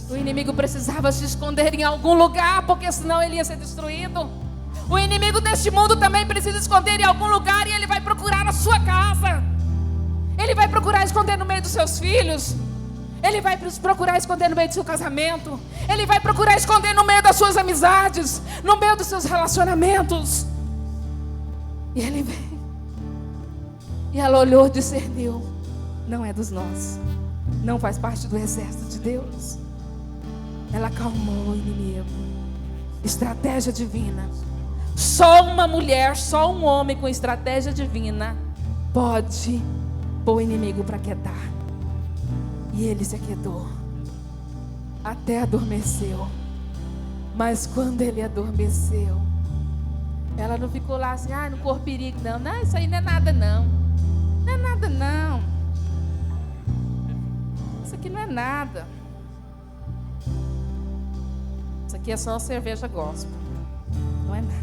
O inimigo precisava se esconder em algum lugar, porque senão ele ia ser destruído. O inimigo deste mundo também precisa esconder em algum lugar, e ele vai procurar na sua casa. Ele vai procurar esconder no meio dos seus filhos. Ele vai procurar esconder no meio do seu casamento. Ele vai procurar esconder no meio das suas amizades, no meio dos seus relacionamentos. E ele veio. E ela olhou e discerniu: não é dos nossos, não faz parte do exército de Deus. Ela acalmou o inimigo. Estratégia divina. Só uma mulher, só um homem com estratégia divina pode pôr o inimigo para quietar. E ele se aquietou, até adormeceu. Mas quando ele adormeceu, ela não ficou lá assim: ah, não corre perigo não. Não, isso aí não é nada não. Não é nada não. Isso aqui não é nada. Isso aqui é só cerveja gospel. Não é nada.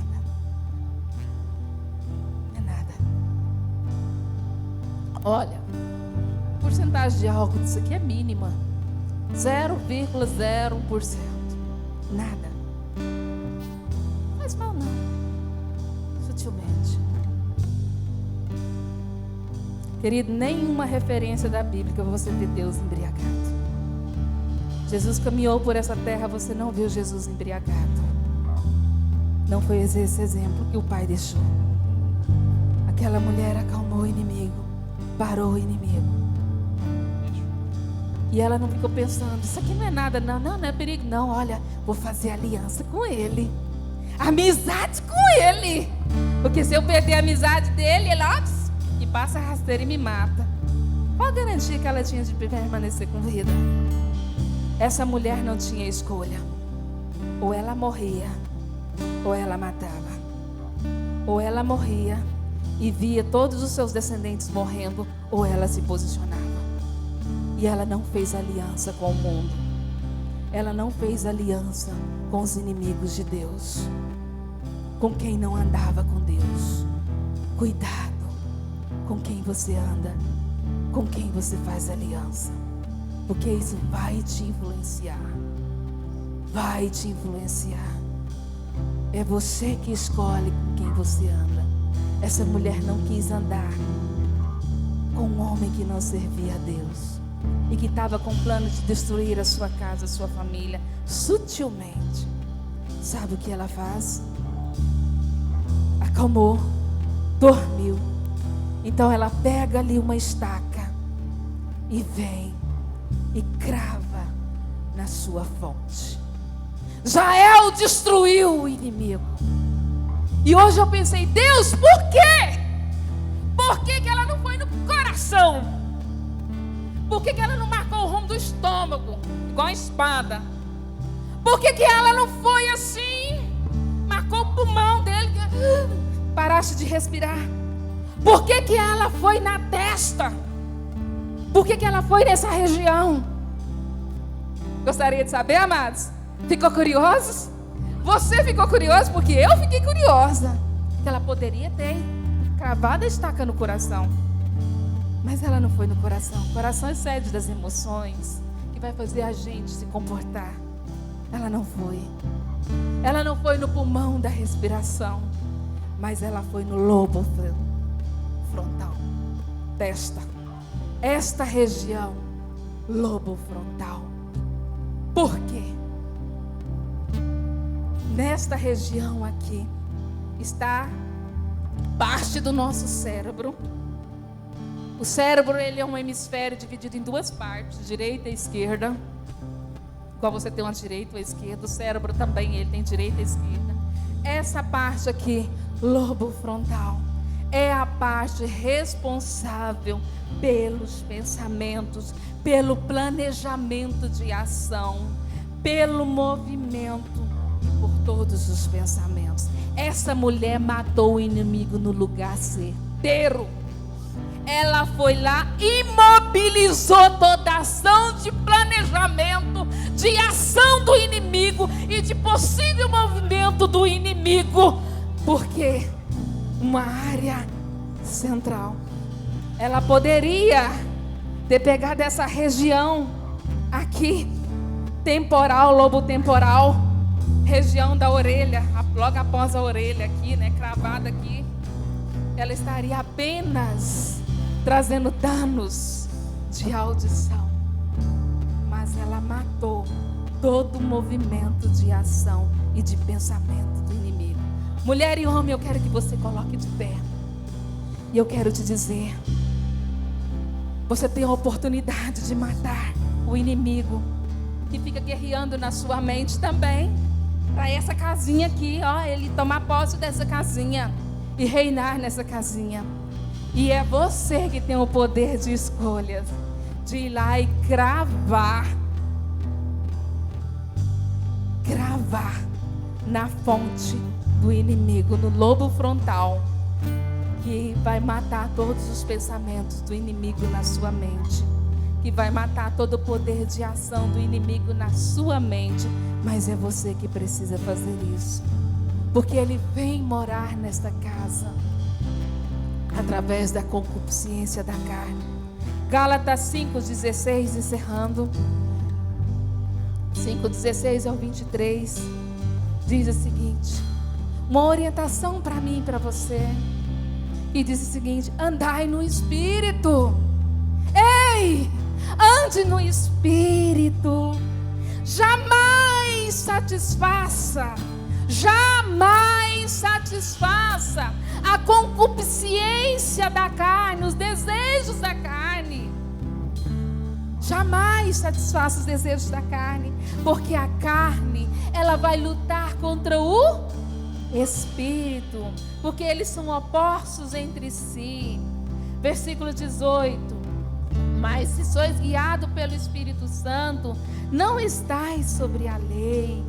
Não é nada. Olha, a porcentagem de álcool disso aqui é mínima. 0,01%. Nada. Não faz mal não. Sutilmente. Querido, nenhuma referência da Bíblia que você vê Deus embriagado. Jesus caminhou por essa terra, você não viu Jesus embriagado. Não foi esse exemplo que o Pai deixou. Aquela mulher acalmou o inimigo, parou o inimigo. E ela não ficou pensando, isso aqui não é nada, não é perigo, não. Olha, vou fazer aliança com ele, amizade com ele, porque se eu perder a amizade dele, ele e passa a rasteira e me mata. Qual a garantia que ela tinha de permanecer com vida? Essa mulher não tinha escolha. Ou ela morria, ou ela matava. Ou ela morria e via todos os seus descendentes morrendo, ou ela se posicionava. E ela não fez aliança com o mundo. Ela não fez aliança com os inimigos de Deus, com quem não andava com Deus. Cuidado com quem você anda, com quem você faz aliança, porque isso vai te influenciar. Vai te influenciar. É você que escolhe com quem você anda. Essa mulher não quis andar com um homem que não servia a Deus e que estava com plano de destruir a sua casa, a sua família, sutilmente. Sabe o que ela faz? Acalmou, dormiu. Então ela pega ali uma estaca e vem e crava na sua fonte. Jael destruiu o inimigo. E hoje eu pensei, Deus, por quê? Por que que ela não foi no coração? Por que que ela não marcou o rumo do estômago, igual a espada? Por que que ela não foi assim? Marcou o pulmão dele, parasse de respirar. Por que que ela foi na testa? Por que que ela foi nessa região? Gostaria de saber, amados? Ficou curiosos? Você ficou curioso? Porque eu fiquei curiosa. Que ela poderia ter cravado a estaca no coração. Mas ela não foi no coração. O coração é sede das emoções, que vai fazer a gente se comportar. Ela não foi. Ela não foi no pulmão da respiração, mas ela foi no lobo frontal. Testa. Esta região, lobo frontal. Por quê? Nesta região aqui está parte do nosso cérebro. O cérebro, ele é um hemisfério dividido em duas partes, direita e esquerda. Igual você tem uma direita ou esquerda, o cérebro também ele tem direita e esquerda. Essa parte aqui, lobo frontal, é a parte responsável pelos pensamentos, pelo planejamento de ação, pelo movimento e por todos os pensamentos. Essa mulher matou o inimigo no lugar certeiro. Ela foi lá e imobilizou toda a ação de planejamento, de ação do inimigo e de possível movimento do inimigo. Porque uma área central, ela poderia ter pegado essa região aqui, temporal, lobo temporal, região da orelha, logo após a orelha aqui, né, cravada aqui. Ela estaria apenas trazendo danos de audição, mas ela matou todo o movimento de ação e de pensamento do inimigo. Mulher e homem, eu quero que você coloque de pé. E eu quero te dizer, você tem a oportunidade de matar o inimigo que fica guerreando na sua mente também, para essa casinha aqui, ó, ele tomar posse dessa casinha e reinar nessa casinha. E é você que tem o poder de escolhas, de ir lá e cravar na fonte do inimigo, no lobo frontal, que vai matar todos os pensamentos do inimigo na sua mente, que vai matar todo o poder de ação do inimigo na sua mente. Mas é você que precisa fazer isso, porque ele vem morar nesta casa através da concupiscência da carne. Gálatas 5:16, encerrando, 5:16 ao 23, diz o seguinte, uma orientação para mim e para você, e diz o seguinte: andai no Espírito. Ei, ande no Espírito. Jamais satisfaça a concupiscência da carne, os desejos da carne. Jamais satisfaça os desejos da carne, porque a carne, ela vai lutar contra o Espírito, porque eles são opostos entre si. Versículo 18: mas se sois guiados pelo Espírito Santo, não estais sobre a lei.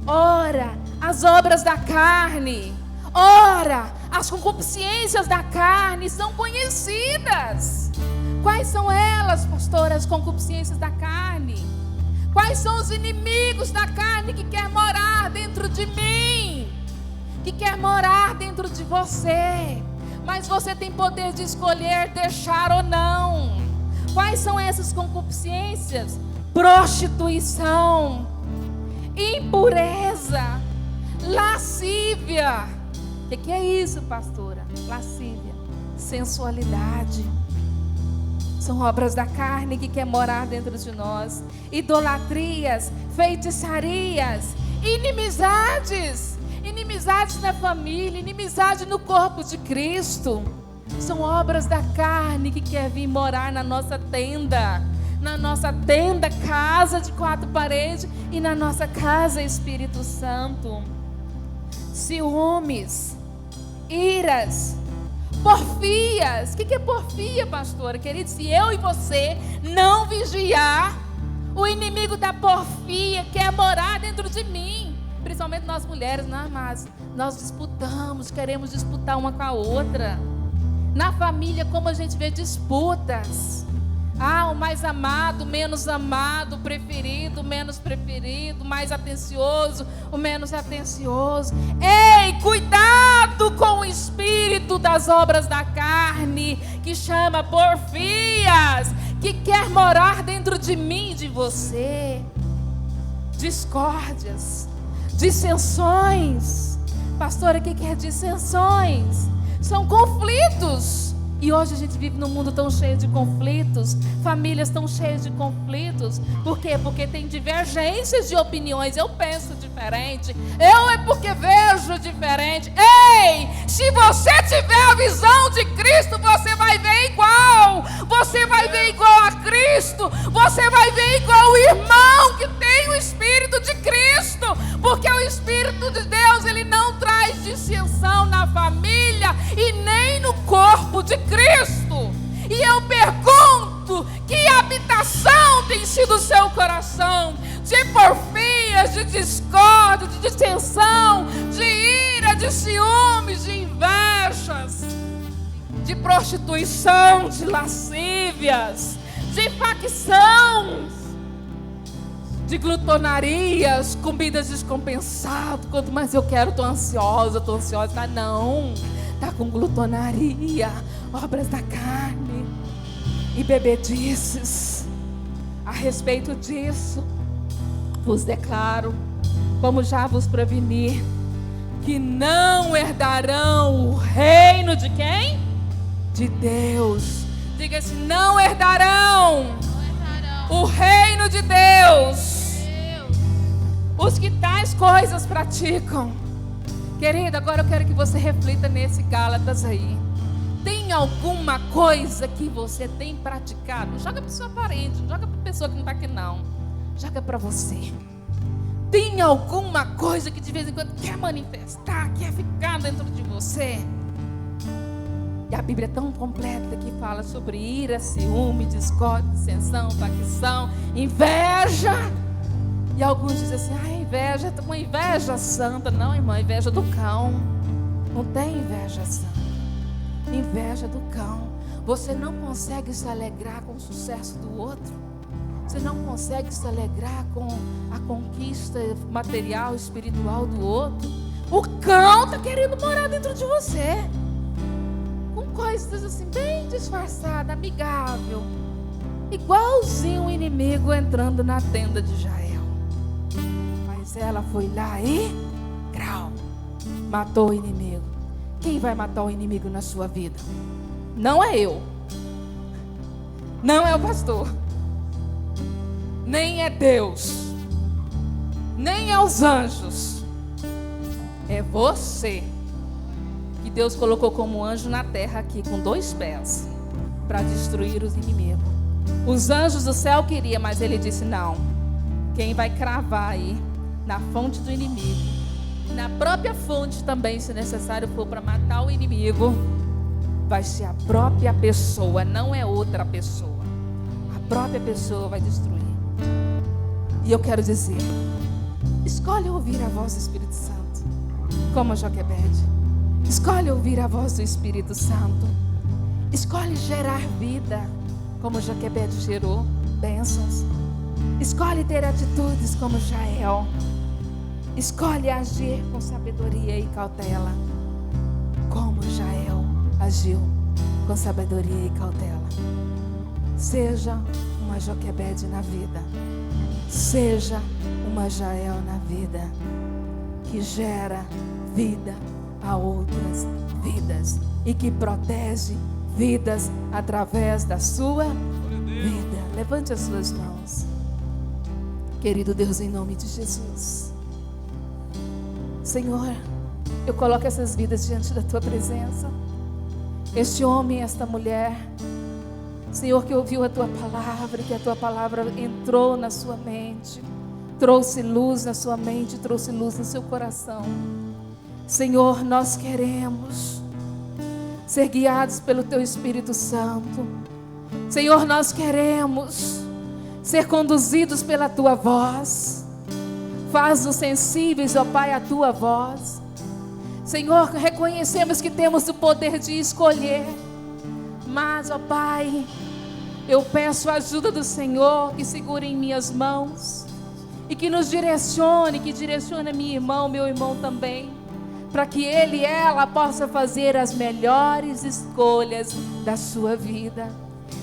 Ora, as obras da carne, ora, as concupiscências da carne são conhecidas. Quais são elas, pastora, as concupiscências da carne? Quais são os inimigos da carne que quer morar dentro de mim? Que quer morar dentro de você? Mas você tem poder de escolher deixar ou não. Quais são essas concupiscências? Prostituição, impureza, lascívia. O que é isso, pastora? Lascívia, sensualidade. São obras da carne que quer morar dentro de nós. Idolatrias, feitiçarias, inimizades. Inimizades na família, inimizade no corpo de Cristo. São obras da carne que quer vir morar na nossa tenda. Na nossa tenda, casa de 4 paredes, e na nossa casa, Espírito Santo. Ciúmes, iras, porfias. O que é porfia, pastora? Querido, se eu e você não vigiar, o inimigo da porfia quer morar dentro de mim. Principalmente nós mulheres, não, mas nós disputamos, queremos disputar uma com a outra. Na família, como a gente vê disputas. O mais amado, menos amado, preferido, menos preferido, mais atencioso, o menos atencioso. Ei, cuidado com o espírito das obras da carne, que chama porfias, que quer morar dentro de mim e de você. Discórdias, dissensões. Pastora, o que é dissensões? São conflitos. E hoje a gente vive num mundo tão cheio de conflitos, famílias tão cheias de conflitos. Por quê? Porque tem divergências de opiniões. Eu penso diferente, eu é porque vejo diferente. Ei, se você tiver a visão de Cristo, você vai ver igual. Você vai ver igual a Cristo. Você vai ver igual o irmão que tem o Espírito de Cristo. Porque o Espírito de Deus, ele não traz dissensão na família e nem no corpo de Cristo. E eu pergunto: que habitação tem sido o seu coração? De porfias, de discórdia, de dissensão, de ira, de ciúmes, de invejas, de prostituição, de lascívias, de facções, de glutonarias, comidas descompensadas. Quanto mais eu quero, estou ansiosa. Não, está com glutonaria, obras da carne e bebedices. A respeito disso, vos declaro, como já vos preveni, que não herdarão o reino de quem? De Deus. Diga assim: não herdarão o reino de Deus os que tais coisas praticam. Querido, agora eu quero que você reflita nesse Gálatas aí. Tem alguma coisa que você tem praticado? Joga para o seu parente, não joga para a pessoa que não está aqui não. Joga para você. Tem alguma coisa que de vez em quando quer manifestar, quer ficar dentro de você? E a Bíblia é tão completa que fala sobre ira, ciúme, discórdia, dissensão, facção, inveja. E alguns dizem assim: inveja, uma inveja santa. Não, irmã, inveja do cão. Não tem inveja santa. Inveja do cão. Você não consegue se alegrar com o sucesso do outro. Você não consegue se alegrar com a conquista material, espiritual do outro. O cão está querendo morar dentro de você, com coisas assim bem disfarçadas, amigável, igualzinho o inimigo entrando na tenda de Jael. Mas ela foi lá e matou o inimigo. Quem vai matar o inimigo na sua vida? Não é eu, não é o pastor, nem é Deus, nem é os anjos. É você, que Deus colocou como anjo na terra aqui com 2 pés, para destruir os inimigos. Os anjos do céu queriam, mas ele disse não. Quem vai cravar aí na fonte do inimigo, na própria fonte também, se necessário for para matar o inimigo, vai ser a própria pessoa, não é outra pessoa. A própria pessoa vai destruir. E eu quero dizer, escolhe ouvir a voz do Espírito Santo, como Joquebede. Escolhe ouvir a voz do Espírito Santo. Escolhe gerar vida, como Joquebede gerou bênçãos. Escolhe ter atitudes como Jael. Escolhe agir com sabedoria e cautela, como Jael agiu com sabedoria e cautela. Seja uma Joquebede na vida. Seja uma Jael na vida, que gera vida a outras vidas e que protege vidas através da sua vida. Levante as suas mãos. Querido Deus, em nome de Jesus, Senhor, eu coloco essas vidas diante da Tua presença. Este homem, esta mulher, Senhor, que ouviu a Tua palavra, que a Tua palavra entrou na sua mente, trouxe luz na sua mente, trouxe luz no seu coração. Senhor, nós queremos ser guiados pelo Teu Espírito Santo. Senhor, nós queremos ser conduzidos pela Tua voz. Faz-nos sensíveis, ó Pai, à Tua voz. Senhor, reconhecemos que temos o poder de escolher, mas, ó Pai, eu peço a ajuda do Senhor, que segure em minhas mãos e que nos direcione, que direcione minha irmã, meu irmão também, para que ele e ela possa fazer as melhores escolhas da sua vida.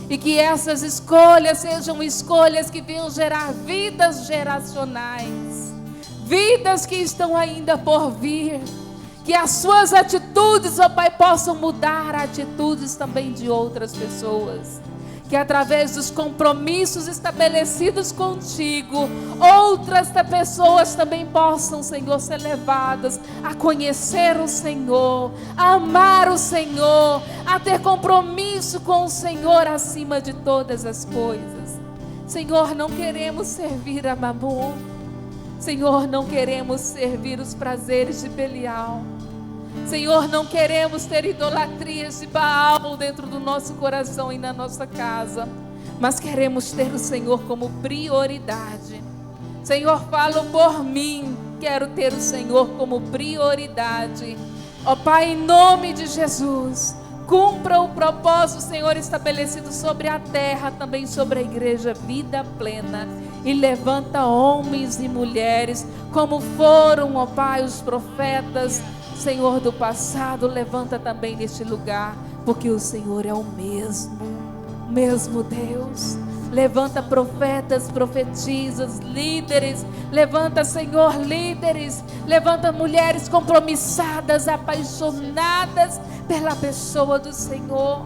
E que essas escolhas sejam escolhas que venham gerar vidas geracionais, vidas que estão ainda por vir. Que as suas atitudes, ó Pai, possam mudar atitudes também de outras pessoas. Que através dos compromissos estabelecidos contigo, outras pessoas também possam, Senhor, ser levadas a conhecer o Senhor, a amar o Senhor, a ter compromisso com o Senhor acima de todas as coisas. Senhor, não queremos servir a Mamon. Senhor, não queremos servir os prazeres de Belial. Senhor, não queremos ter idolatrias de Baal dentro do nosso coração e na nossa casa, mas queremos ter o Senhor como prioridade. Senhor, falo por mim, quero ter o Senhor como prioridade. Ó Pai, em nome de Jesus, cumpra o propósito, Senhor, estabelecido sobre a terra, também sobre a igreja Vida Plena. E levanta homens e mulheres, como foram, ó Pai, os profetas, Senhor, do passado. Levanta também neste lugar, porque o Senhor é o mesmo Deus. Levanta profetas, profetisas, líderes. Levanta, Senhor, líderes. Levanta mulheres compromissadas, apaixonadas pela pessoa do Senhor.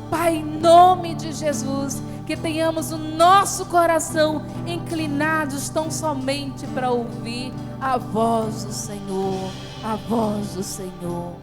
Pai, em nome de Jesus, que tenhamos o nosso coração inclinados tão somente para ouvir a voz do Senhor, a voz do Senhor.